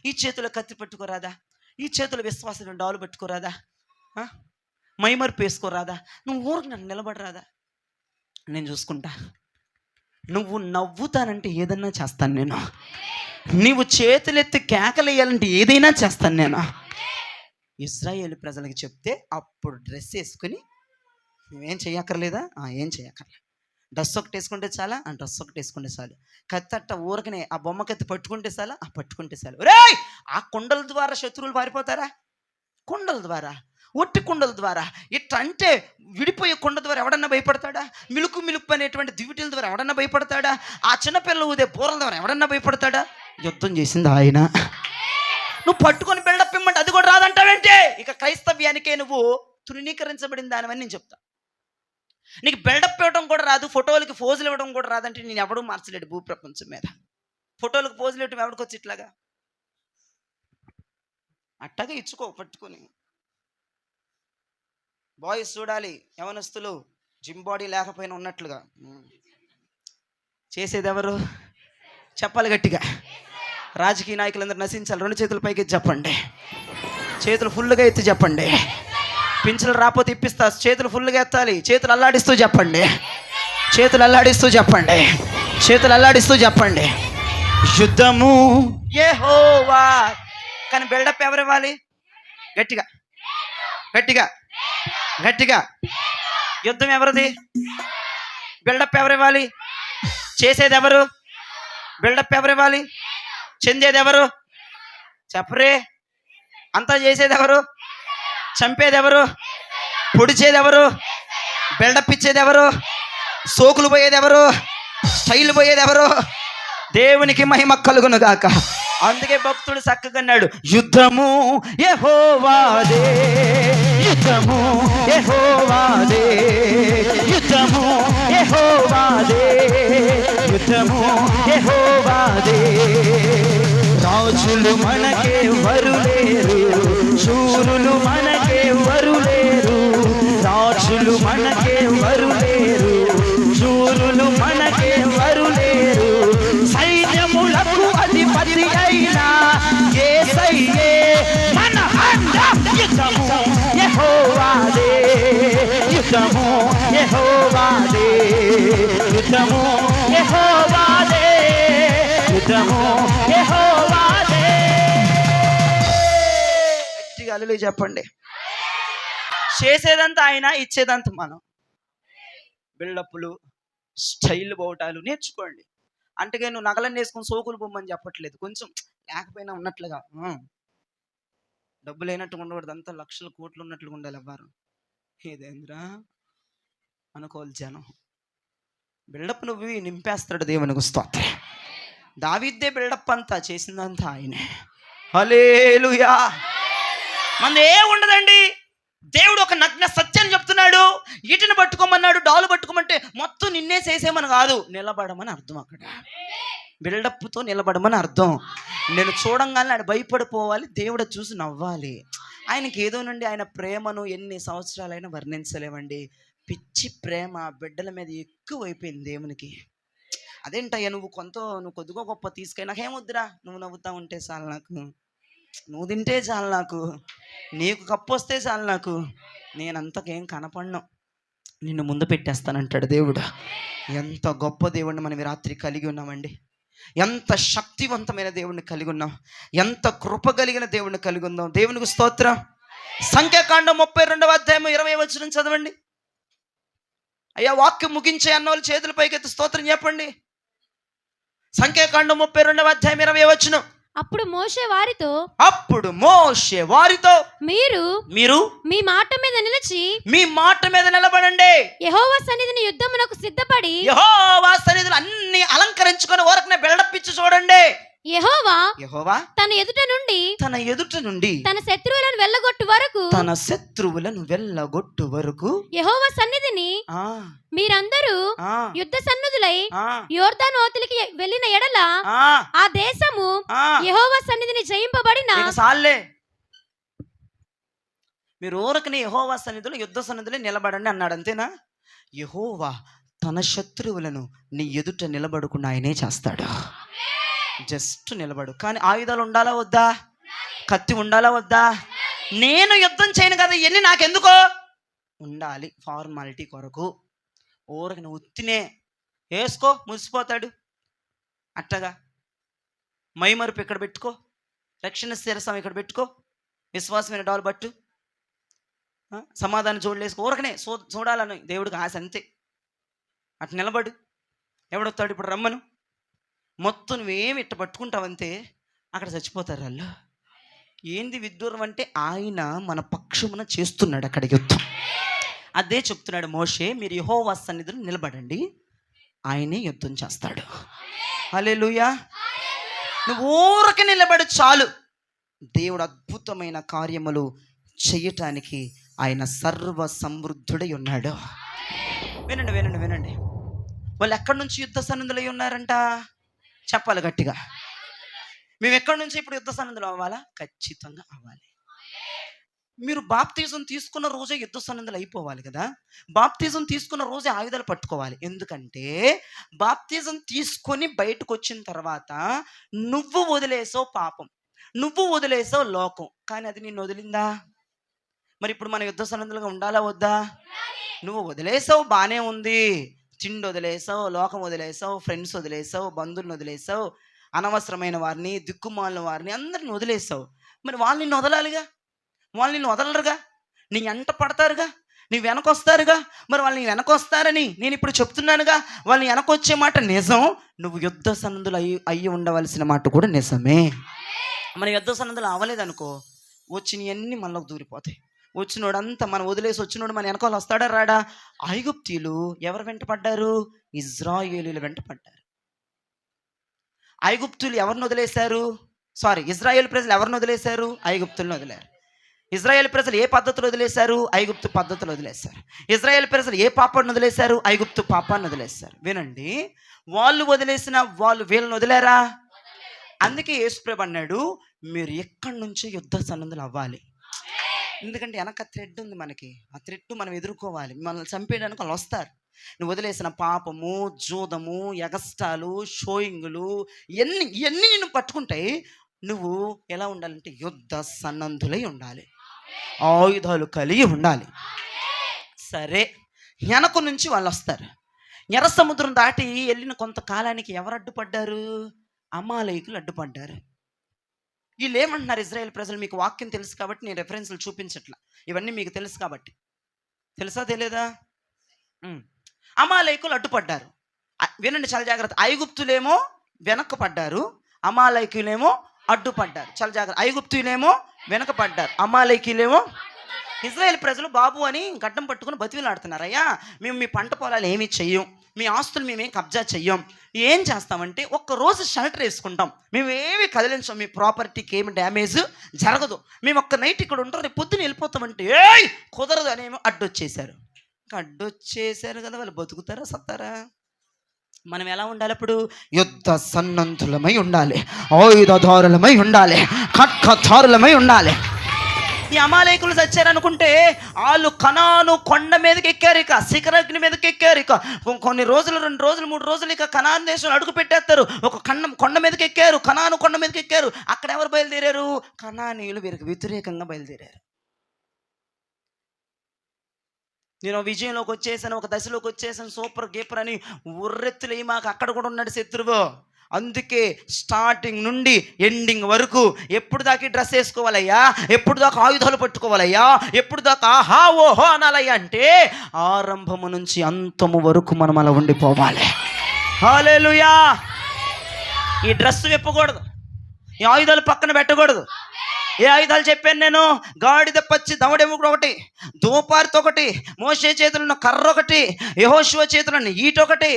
ఈ చేతిలో కత్తి పెట్టుకోరాదా? ఈ చేతిలో విశ్వాసం డాలు పెట్టుకోరాదా? మైమర్పు వేసుకోరాదా? నువ్వు ఊరికి నన్ను నిలబడరాదా? నేను చూసుకుంటా. నువ్వు నవ్వుతానంటే ఏదన్నా చేస్తాను నేను. నీవు చేతులెత్తి కేకలేయాలంటే ఏదైనా చేస్తాను నేను. ఇశ్రాయేలు ప్రజలకు చెప్తే అప్పుడు డ్రెస్ వేసుకుని నువ్వేం చేయక్కర్లేదా? ఏం చేయక్కర్లేదు. డ్రెస్ ఒకటి వేసుకుంటే చాలా, డ్రెస్ ఒకటి వేసుకుంటే చాలు. కత్తట్ట ఊరకనే ఆ బొమ్మ కత్తి పట్టుకుంటే చాలా, పట్టుకుంటే చాలు. ఒరేయ్ ఆ కుండల ద్వారా శత్రువులు పారిపోతారా? కుండల ద్వారా, ఒట్టి కుండల ద్వారా. ఇట్లా అంటే విడిపోయే కుండ ద్వారా ఎవడన్నా భయపడతాడా? మిలుకు అనేటువంటి దివిటీల ద్వారా ఎవడన్నా భయపడతాడా? ఆ చిన్నపిల్లలు ఊదే బోరల ద్వారా ఎవడన్నా భయపడతాడా? యుద్ధం చేసింది ఆయన. నువ్వు పట్టుకొని బిల్డప్ ఇమ్మంటే అది కూడా రాదంటావేంటే? ఇక క్రైస్తవ్యానికే నువ్వు తృణీకరించబడిన దానివని నేను చెప్తా. నీకు బిల్డప్ ఇవ్వడం కూడా రాదు, ఫోటోలకి ఫోజులు ఇవ్వడం కూడా రాదంటే నేను ఎవడూ మార్చలేడు భూప్రపంచం మీద. ఫోటోలకు ఫోజులు ఇవ్వడం ఎవడికొచ్చి ఇట్లాగా అట్టగా ఇచ్చుకో పట్టుకొని. బాయ్స్ చూడాలి, యవనస్తులు జిమ్ బాడీ లేకపోయినా ఉన్నట్లుగా. చేసేది ఎవరు? చెప్పాలి గట్టిగా. రాజకీయ నాయకులందరూ నశించాలి. 2 చేతుల పైకి చెప్పండి, చేతులు ఫుల్గా ఎత్తి చెప్పండి. పింఛలు రాకపోతే ఇప్పిస్తా. చేతులు ఫుల్గా ఎత్తాలి, చేతులు అల్లాడిస్తూ చెప్పండి, చేతులు అల్లాడిస్తూ చెప్పండి, చేతులు అల్లాడిస్తూ చెప్పండి. యుద్ధము యెహోవా. కానీ బిల్డప్ ఎవరు ఇవ్వాలి? గట్టిగా గట్టిగా గట్టిగా. యుద్ధం ఎవరిది? బిల్డప్ ఎవరు ఇవ్వాలి? చేసేది ఎవరు? బిల్డప్ ఎవరు ఇవ్వాలి? చెందేది ఎవరు? చెప్పరే. అంతా చేసేది ఎవరు? చంపేది ఎవరు? పొడిచేది ఎవరు? బిల్డప్ ఇచ్చేది ఎవరు? సోకులు పోయేది ఎవరు? స్టైల్ పోయేది ఎవరు? దేవునికి మహిమ కలుగును గాక. అందుకే భక్తుడు చక్కగా అన్నాడు, యుద్ధము యెహోవాదే, యుద్ధము యెహోవాదే, యుద్ధము యెహోవాదే, యుద్ధము యెహోవాదే. రాజులు మనకే వరులేరు, శూరులు మనకే వరులేరు. రాజులు మనకే వరులేరు, శూరులు మనకే వరులేరు. సైన్యములకు అధిపతి అయినా యేసయ్య యుద్ధము యెహోవాదే, యుద్ధము యెహోవాదే. గట్టిగా హల్లెలూయా చెప్పండి. చేసేదంతా ఆయన, ఇచ్చేదంతా మనం. బిల్డప్పులు, స్టైల్ బోటాలు నేర్చుకోండి. అంటే నువ్వు నగలన్నీ వేసుకొని సోకులు బొమ్మని చెప్పట్లేదు, కొంచెం లేకపోయినా ఉన్నట్లుగా. డబ్బు లేనట్టుగా ఉండకూడదు, అంతా లక్షల కోట్లు ఉన్నట్లుగా ఉండాలి. ఎవ్వరు ఏదేంద్రా అనుకోవాలి జనం. బిల్డప్ నువ్వు నింపేస్తాడు దేవునికి స్తోత్రం. దావీదే బిల్డప్ అంతా, చేసిందంతా ఆయనే. హల్లెలూయా. మనది ఏ ఉండదండి. దేవుడు ఒక నగ్న సత్యాన్ని చెప్తున్నాడు. ఈటిని పట్టుకోమన్నాడు, డాలు పట్టుకోమంటే మొత్తం నిన్నే చేసేమని కాదు, నిలబడమని అర్థం. అక్కడ బిల్డప్తో నిలబడమని అర్థం. నేను చూడంగానే ఆయన భయపడిపోవాలి, దేవుడు చూసి నవ్వాలి. ఆయనకి ఏదోనండి, ఆయన ప్రేమను ఎన్ని సంవత్సరాలైనా వర్ణించలేమండి. పిచ్చి ప్రేమ బిడ్డల మీద ఎక్కువైపోయింది దేవునికి. అదేంటయ్యా నువ్వు కొద్దిగా గొప్ప తీసుకొని నాకేమొద్దురా, నువ్వు నవ్వుతా ఉంటే చాలు నాకు, నువ్వు తింటే చాలు నాకు, నీకు కప్పు వస్తే చాలు నాకు, నేనంతకేం కనపడను, నిన్ను ముందు పెట్టేస్తానంటాడు దేవుడు. ఎంత గొప్ప దేవుడిని మనం ఈ రాత్రి కలిగి ఉన్నామండి. ఎంత శక్తివంతమైన దేవుడిని కలిగి ఉన్నాం, ఎంత కృప కలిగిన దేవుడిని కలిగి ఉందాం. దేవునికి స్తోత్రం. సంఖ్యాకాండం 32వ అధ్యాయం 20వ వచనం చదవండి. అయ్యా వాక్యం ముగించే అన్న వాళ్ళు చేతుల పైకెత్తి స్తోత్రం చెప్పండి. సంఖ్యాకాండం 32వ అధ్యాయం 20వ వచనం. అప్పుడు మోషే వారితో మీరు మీ మాట మీద నిలిచి, మీ మాట మీద నిలబడండి. యెహోవా సన్నిధిని యుద్ధమునకు సిద్ధపడి, యెహోవా సన్నిధిని అన్ని అలంకరించుకొని ఊరకనే బిల్డప్ ఇచ్చి చూడండి. యెహోవా తన ఎదుట నుండి తన శత్రువులను వెళ్ళగొట్టు వరకు యెహోవా సన్నిధిని మీరందరూ యుద్ధ సన్నుదులై యోర్దాను అవతలికి వెళ్ళిన ఎడల ఆ దేశము యెహోవా సన్నిధిని జయింపబడిన. సాల్లే, మీరు ఊరకనే యెహోవా సన్నిధిలో యుద్ధ సన్నిధిలో నిలబడండి అన్నాడు, అంతేనా? యెహోవా తన శత్రువులను నీ ఎదుట నిలబడకుండా ఆయనే చేస్తాడు. జస్ట్ నిలబడు. కానీ ఆయుధాలు ఉండాలా వద్దా? కత్తి ఉండాలా వద్దా? నేను యుద్ధం చేయను కదా, ఇవన్నీ నాకెందుకో ఉండాలి, ఫార్మాలిటీ కొరకు. ఊరికి ఉత్తినే వేసుకో, మురిసిపోతాడు. అట్టగా మైమరుపు ఇక్కడ పెట్టుకో, రక్షణ శిరసం ఇక్కడ పెట్టుకో, విశ్వాసమైన డాలు పట్టు, సమాధానం జోడులేసుకో, ఊరకనే చూడాలని దేవుడికి ఆశ, అంతే. అటు నిలబడు. ఎవడొస్తాడు ఇప్పుడు రమ్మను, మొత్తం నువ్వేమి ఇట్ట పట్టుకుంటావంతే అక్కడ చచ్చిపోతారు వాళ్ళు. ఏంది విదూరం అంటే ఆయన మన పక్షమున చేస్తున్నాడు అక్కడ యుద్ధం. అదే చెప్తున్నాడు మోషే, మీరు యెహోవా సన్నిధిలో నిలబడండి, ఆయనే యుద్ధం చేస్తాడు. హల్లెలూయా. నువ్వు ఊరకే నిలబడు చాలు, దేవుడు అద్భుతమైన కార్యములు చేయటానికి ఆయన సర్వ సమృద్ధుడై ఉన్నాడు. వినండి వినండి వినండి. వాళ్ళు ఎక్కడి నుంచి యుద్ధ సన్నిధులై ఉన్నారంట? చెప్పాలి గట్టిగా. మేము ఎక్కడి నుంచి ఇప్పుడు యుద్ధ సన్నిధులు అవ్వాలా? ఖచ్చితంగా అవ్వాలి. మీరు బాప్తిజం తీసుకున్న రోజే యుద్ధ సన్నిధులు అయిపోవాలి కదా. బాప్తిజం తీసుకున్న రోజే ఆయుధాలు పట్టుకోవాలి. ఎందుకంటే బాప్తిజం తీసుకొని బయటకు వచ్చిన తర్వాత నువ్వు వదిలేసావు పాపం, నువ్వు వదిలేసావు లోకం, కానీ అది నిన్ను వదిలిందా? మరి ఇప్పుడు మన యుద్ధ సన్నిధులుగా ఉండాలా వద్దా? నువ్వు వదిలేసావు, బాగానే ఉంది, తిండి వదిలేసావు, లోకం వదిలేసావు, ఫ్రెండ్స్ వదిలేసావు, బంధువులను వదిలేసావు, అనవసరమైన వారిని, దిక్కుమాలిన వారిని అందరిని వదిలేసావు. మరి వాళ్ళు నిన్ను వదలాలిగా, వాళ్ళు నిన్ను వదలరుగా, నీ వెంట పడతారుగా, నీ వెనకొస్తారుగా. మరి వాళ్ళు నీ వెనకొస్తారని నేను ఇప్పుడు చెప్తున్నానుగా. వాళ్ళని వెనకొచ్చే మాట నిజం, నువ్వు యుద్ధ సన్నిధులు అయ్యి ఉండవలసిన మాట కూడా నిజమే. మన యుద్ధ సన్నిధులు అవ్వలేదనుకో, వచ్చినవన్నీ మనలోకి దూరిపోతాయి. వచ్చినోడంతా మనం వదిలేసి వచ్చినోడు మన వెనకాల వస్తాడా రాడా? ఐగుప్తీయులు ఎవరు వెంట పడ్డారు? ఇజ్రాయేలీలు వెంట పడ్డారు. ఐగుప్తులు ఎవరిని వదిలేశారు? ఇజ్రాయేల్ ప్రజలు ఎవరిని వదిలేశారు? ఐగుప్తులను వదిలేరు. ఇజ్రాయేల్ ప్రజలు ఏ పద్ధతులు వదిలేశారు? ఐగుప్తు పద్ధతులు వదిలేశారు. ఇజ్రాయేల్ ప్రజలు ఏ పాపాన్ని వదిలేశారు? ఐగుప్తు పాపాన్ని వదిలేశారు. వినండి, వాళ్ళు వదిలేసిన వాళ్ళు వీళ్ళని వదిలేరా? అందుకే యేసుప్రభు అన్నాడు, మీరు ఎక్కడి నుంచి యుద్ధ సన్నిధులు అవ్వాలి. ఎందుకంటే వెనక థ్రెడ్ ఉంది మనకి, ఆ థ్రెడ్ మనం ఎదుర్కోవాలి. మనల్ని చంపేయడానికి వాళ్ళు వస్తారు. నువ్వు వదిలేసిన పాపము, జూదము, ఎగస్టాలు, షోయింగులు ఇవన్నీ నిన్ను పట్టుకుంటాయి. నువ్వు ఎలా ఉండాలంటే యుద్ధ సన్నద్ధులై ఉండాలి, ఆయుధాలు కలిగి ఉండాలి. సరే, వెనక నుంచి వాళ్ళు వస్తారు. ఎర్ర సముద్రం దాటి వెళ్ళిన కొంతకాలానికి ఎవరు అడ్డుపడ్డారు? అమాలేకులు అడ్డుపడ్డారు. వీళ్ళు ఏమంటున్నారు ఇజ్రాయేల్ ప్రజలు? మీకు వాక్యం తెలుసు కాబట్టి నేను రెఫరెన్స్లు చూపించట్లా, ఇవన్నీ మీకు తెలుసు కాబట్టి. తెలుసా తెలియదా? అమాలేకులు అడ్డుపడ్డారు. వినండి చాలా జాగ్రత్త. ఐగుప్తులేమో వెనకపడ్డారు, అమాలేకులేమో అడ్డుపడ్డారు. చాలా జాగ్రత్త. ఐగుప్తులేమో వెనకపడ్డారు, అమాలేకులేమో. ఇజ్రాయేల్ ప్రజలు బాబు అని గడ్డం పట్టుకుని బతివిలాడుతున్నారు. అయ్యా మేము మీ పంట పొలాలు ఏమీ చెయ్యం, మీ ఆస్తులు మేమేం కబ్జా చెయ్యం, ఏం చేస్తామంటే ఒక్కరోజు షెల్టర్ వేసుకుంటాం, మేము ఏమి కదిలించాం, మీ ప్రాపర్టీకి ఏమి డ్యామేజ్ జరగదు, మేము ఒక్క నైట్ ఇక్కడ ఉంటాం, రేపు పొద్దున వెళ్ళిపోతామంటే ఏయ్ కుదరదు అనేమో అడ్డొచ్చేసారు. అడ్డొచ్చేసారు కదా, వాళ్ళు బతుకుతారా సత్తారా? మనం ఎలా ఉండాలి అప్పుడు? యుద్ధ సన్నద్ధులమై ఉండాలి, ఆయుధదారులమై ఉండాలి, ఖడ్గధారులమై ఉండాలి. ఈ అమాలేకులు చచ్చారనుకుంటే వాళ్ళు కనాను కొండ మీదకి ఎక్కారు, ఇక శిఖరాగ్ని మీదకి ఎక్కారు. ఇక కొన్ని రోజులు, 2 రోజులు 3 రోజులు ఇక కనాను దేశం అడుగు పెట్టేస్తారు. ఒక కొండ మీదకి ఎక్కారు, కనాను కొండ మీదకి ఎక్కారు. అక్కడ ఎవరు బయలుదేరారు? కనానీయులు వీరికి వ్యతిరేకంగా బయలుదేరారు. నేను విజయంలోకి వచ్చేసాను, ఒక దశలోకి వచ్చేసాను, సూపర్ గీపర్ అని ఉర్రెత్తులు మాకు అక్కడ కూడా ఉన్నాడు శత్రువు. అందుకే స్టార్టింగ్ నుండి ఎండింగ్ వరకు ఎప్పుడు దాకా డ్రెస్ వేసుకోవాలయ్యా, ఎప్పుడు దాకా ఆయుధాలు పట్టుకోవాలయ్యా, ఎప్పుడు దాకా ఆహా ఓహో అనాలయ్యా అంటే ఆరంభము నుంచి అంతము వరకు మనం అలా ఉండిపోవాలి. హల్లెలూయా. ఈ డ్రెస్ విప్పకూడదు, ఈ ఆయుధాలు పక్కన పెట్టకూడదు. ఏ ఆయుధాలు చెప్పాను నేను? గాడిద పచ్చి దవడెముకుడు ఒకటి, దూపార్తో ఒకటి, మోషే చేతులున్న కర్ర ఒకటి, యెహోషువ చేతులున్న ఈట ఒకటి,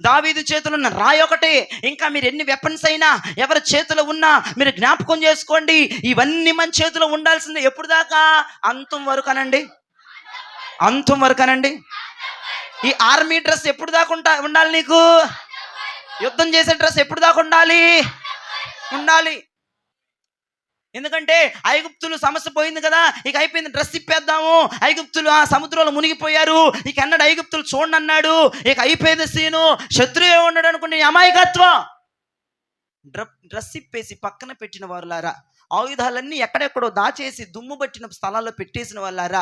దావీదు చేతులున్న రాయి ఒకటి. ఇంకా మీరు ఎన్ని వెపన్స్ అయినా ఎవరి చేతిలో ఉన్నా మీరు జ్ఞాపకం చేసుకోండి, ఇవన్నీ మన చేతిలో ఉండాల్సిందే. ఎప్పుడు దాకా? అంతం వరకు అనండి, అంతం వరకు అనండి. ఈ ఆర్మీ డ్రెస్ ఎప్పుడు దాకా ఉండాలి నీకు? యుద్ధం చేసే డ్రెస్ ఎప్పుడు దాకా ఉండాలి. ఎందుకంటే ఐగుప్తులు సమస్య పోయింది కదా, ఇక అయిపోయింది, డ్రెస్ ఇప్పేద్దాము. ఐగుప్తులు ఆ సముద్రంలో మునిగిపోయారు, ఇక అన్నాడు ఐగుప్తులు చూడండి అన్నాడు, ఇక అయిపోయింది సీను. శత్రువు ఉన్నాడు అనుకునే అమాయకత్వం. డ్రెస్ ఇప్పేసి పక్కన పెట్టిన వారులారా, ఆయుధాలన్నీ ఎక్కడెక్కడో దాచేసి దుమ్ము పట్టిన స్థలాల్లో పెట్టేసిన వాళ్ళారా,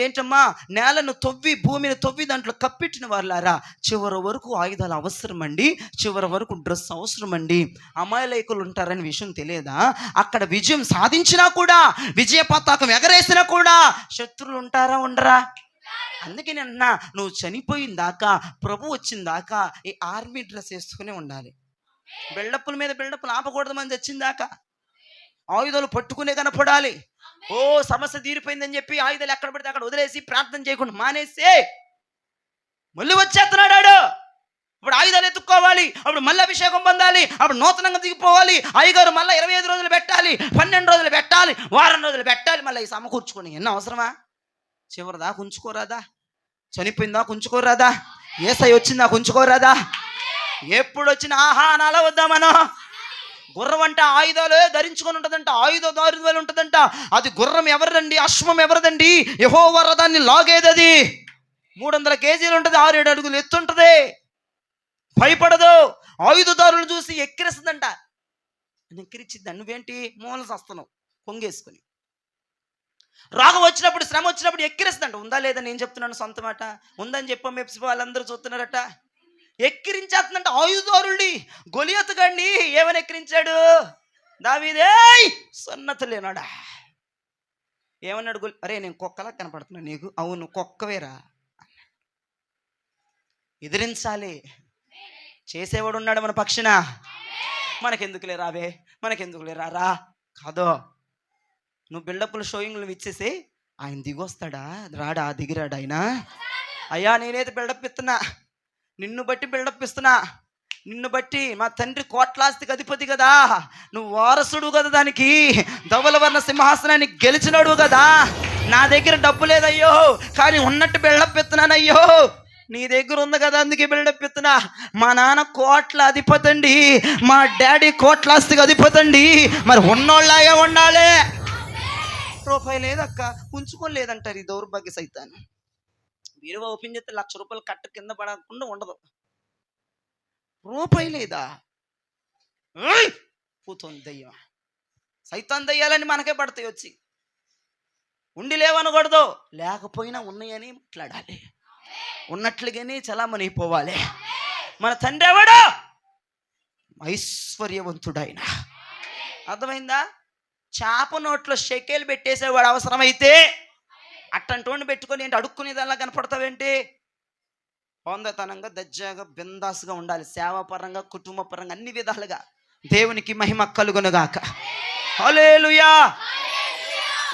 ఏంటమ్మా నేలను తవ్వి భూమిని తవ్వి దాంట్లో కప్పెట్టిన వాళ్ళారా, చివరి వరకు ఆయుధాలు అవసరం అండి, చివరి వరకు డ్రెస్ అవసరం అండి. అమాయకులు ఉంటారని విషయం తెలియదా? అక్కడ విజయం సాధించినా కూడా, విజయ పతాకం ఎగరేసినా కూడా శత్రువులు ఉంటారా ఉండరా? అందుకే నేను నువ్వు చనిపోయిన దాకా, ప్రభు వచ్చిన దాకా ఈ ఆర్మీ డ్రెస్ వేసుకునే ఉండాలి. బిల్డప్పుల మీద బిల్డప్పులు ఆపకూడదు. మనం చచ్చిందాకా ఆయుధాలు పట్టుకునే కనపడాలి. ఓ సమస్య తీరిపోయిందని చెప్పి ఆయుధాలు ఎక్కడ పడితే అక్కడ వదిలేసి ప్రార్థన చేయకుండా మానేసి మళ్ళీ వచ్చేస్తున్నాడు. అప్పుడు ఆయుధాలు ఎత్తుక్కోవాలి, అప్పుడు మళ్ళీ అభిషేకం పొందాలి, అప్పుడు నూతనంగా దిగిపోవాలి. అయ్యగారు మళ్ళీ 25 రోజులు పెట్టాలి, 12 రోజులు పెట్టాలి, వారం రోజులు పెట్టాలి. మళ్ళీ ఈ సమకూర్చుకొని ఎన్న అవసరమా? చివరి దాకా ఉంచుకోరాదా? చనిపోయిందా ఉంచుకోరాదా? యేసయ్య వచ్చిందా ఉంచుకోరాదా? ఎప్పుడు వచ్చినా ఆహా అనాలా వద్దా? మనం గుర్రం అంటే ఆయుధాలు ధరించుకొని ఉంటుందంట, ఆయుధదారులు ఉంటుందంట. అది గుర్రం ఎవరిదండి? అశ్వం ఎవరిదండి? యెహోవా రథాన్ని లాగేది. అది 300 కేజీలు ఉంటుంది, 6-7 అడుగులు ఎత్తుంటది, భయపడదు. ఆయుధదారులు చూసి ఎక్కిరిస్తుందంట. ఎక్కిరిచ్చిద్దా? నువ్వేంటి మూల సస్తున్నావు కొంగేసుకొని. రాగం వచ్చినప్పుడు, శ్రమ వచ్చినప్పుడు ఎక్కిరిస్తుందంట. ఉందా లేదా? నేను చెప్తున్నాను సొంత మాట. ఉందని చెప్ప మెప్సి వాళ్ళందరూ చూస్తున్నారట. ఎక్కిరించేస్తుందంట ఆయుధారుల్ని. గొలియతు గాడిని ఏమని ఎక్కిరించాడు? దావీదే సన్నత లేనాడా ఏమన్నాడు? అరే నేను కుక్కలా కనపడుతున్నా నీకు? అవును కుక్కవేరా. ఎదిరించాలి, చేసేవాడు ఉన్నాడు మన పక్షిన. మనకెందుకులే రావే, మనకెందుకులే రా కాదో. నువ్వు బిల్డప్లు షోయింగ్లు ఇచ్చేసి ఆయన దిగొస్తాడా? రాడా? దిగిరాడా ఆయన? అయ్యా నేనైతే బిల్డప్ ఇస్తున్నా, నిన్ను బట్టి బిల్డప్ ఇస్తున్నా, నిన్ను బట్టి. మా తండ్రి కోట్లాస్తికి అధిపతి కదా, నువ్వు వారసుడు కదా, దానికి ధవలవర్ణ సింహాసనాన్ని గెలిచినాడు కదా. నా దగ్గర డబ్బు లేదయ్యో, కానీ ఉన్నట్టు బిల్డప్ ఇస్తున్నానయ్యో. నీ దగ్గర ఉంది కదా అందుకే బిల్డప్ ఇస్తున్నా. మా నాన్న కోట్ల అధిపతి అండి, మా డాడీ కోట్లాస్తికి అధిపతి అండి, మరి ఉన్నోళ్ళలాగే ఉండాలి. రూపాయి లేదక్క ఉంచుకోలేదంటారు ఈ దౌర్భాగ్య సైతాన్ని. వీరువా ఓపెన్ చేస్తే 1,00,000 రూపాయలు కట్ట కింద పడకుండా ఉండదు. రూపాయి లేదా? పోతుంది దయ్యం. సైతాన్ దయ్యాలని మనకే పడతాయి వచ్చి. ఉండి లేవనకూడదు, లేకపోయినా ఉన్నాయని మాట్లాడాలి. ఉన్నట్లుగానే చలామణి అయిపోవాలి. మన తండ్రి ఎవడు? ఐశ్వర్యవంతుడైన. అర్థమైందా? చేప నోట్లో షెకేలు పెట్టేసేవాడు అవసరమైతే. అట్టంటోని పెట్టుకొని ఏంటి అడుక్కునేదల్లా కనపడతావేంటి? పొందతనంగా దజ్జాగా బిందాసుగా ఉండాలి. సేవాపరంగా, కుటుంబ పరంగా, అన్ని విధాలుగా. దేవునికి మహిమ కలుగునుగాక. హల్లెలూయా.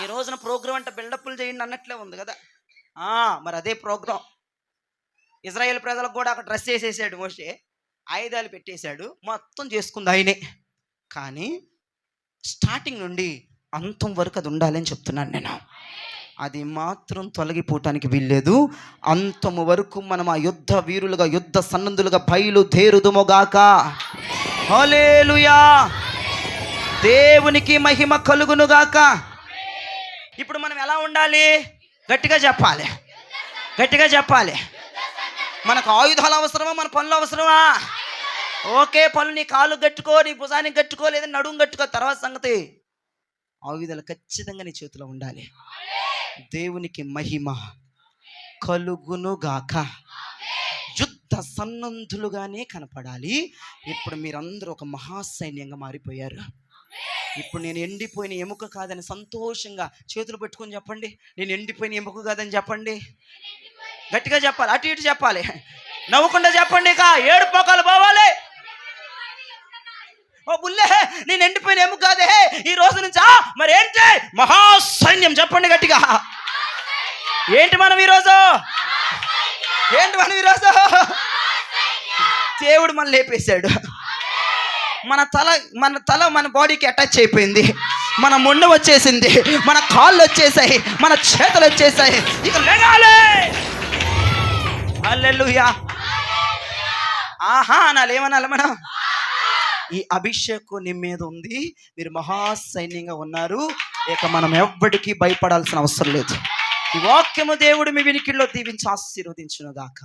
ఈ రోజున ప్రోగ్రాం అంటే బిల్డప్లు చేయండి అన్నట్లే ఉంది కదా. మరి అదే ప్రోగ్రాం. ఇజ్రాయేల్ ప్రజలకు కూడా అక్కడ డ్రెస్ వేసేసాడు మోషే, ఆయుధాలు పెట్టేశాడు, మొత్తం చేసుకుంది ఆయనే. కానీ స్టార్టింగ్ నుండి అంతం వరకు అది ఉండాలని చెప్తున్నాను నేను. అది మాత్రం తొలగిపోవటానికి వీల్లేదు. అంతము వరకు మనం ఆ యుద్ధ వీరులుగా, యుద్ధ సన్నద్ధులుగా బయలుదేరుదుముగాక. హల్లెలూయా. దేవునికి మహిమ కలుగునుగాక. ఇప్పుడు మనం ఎలా ఉండాలి? గట్టిగా చెప్పాలి, గట్టిగా చెప్పాలి. మనకు ఆయుధాలు అవసరమా? మన పనులు అవసరమా? ఓకే, పనులు నీ కాళ్ళు కట్టుకో, నీ భుజానికి కట్టుకో, లేదా నడుము కట్టుకో, తర్వాత సంగతి. ఆయుధాలు ఖచ్చితంగా నీ చేతిలో ఉండాలి. దేవునికి మహిమ కలుగునుగాక. యుద్ధ సన్నద్ధులుగానే కనపడాలి. ఇప్పుడు మీరందరూ ఒక మహాసైన్యంగా మారిపోయారు. ఇప్పుడు నేను ఎండిపోయిన ఎముక కాదని సంతోషంగా చేతులు పెట్టుకొని చెప్పండి. నేను ఎండిపోయిన ఎముక కాదని చెప్పండి. గట్టిగా చెప్పాలి, అటు ఇటు చెప్పాలి, నవ్వకుండా చెప్పండి. ఇక ఏడుపోకాలు పోవాలి. ఓ బుల్లే, నేను ఎండిపోయిన ఎముక కాదే ఈ రోజు నుంచి. మరి ఏంటి? మహాసైన్యం. చెప్పండి గట్టిగా. ఏంటి మనం ఈరోజు? ఏంటి మనం ఈరోజు? దేవుడు మనం లేపేశాడు. మన తల మన బాడీకి అటాచ్ అయిపోయింది. మన మొండ వచ్చేసింది, మన కాళ్ళు వచ్చేసాయి, మన చేతులు వచ్చేసాయి. ఇక లెగాలి. హల్లెలూయా. ఆహా అనాలి. ఏమనాలి మనం? ఈ అభిషేకం నీ మీద ఉంది. మీరు మహాసైన్యంగా ఉన్నారు. ఇక మనం ఎవ్వడికి భయపడాల్సిన అవసరం లేదు. ఈ వాక్యము దేవుడు మీ వినికిడిలో దీవించి ఆశీర్వదించును గాక.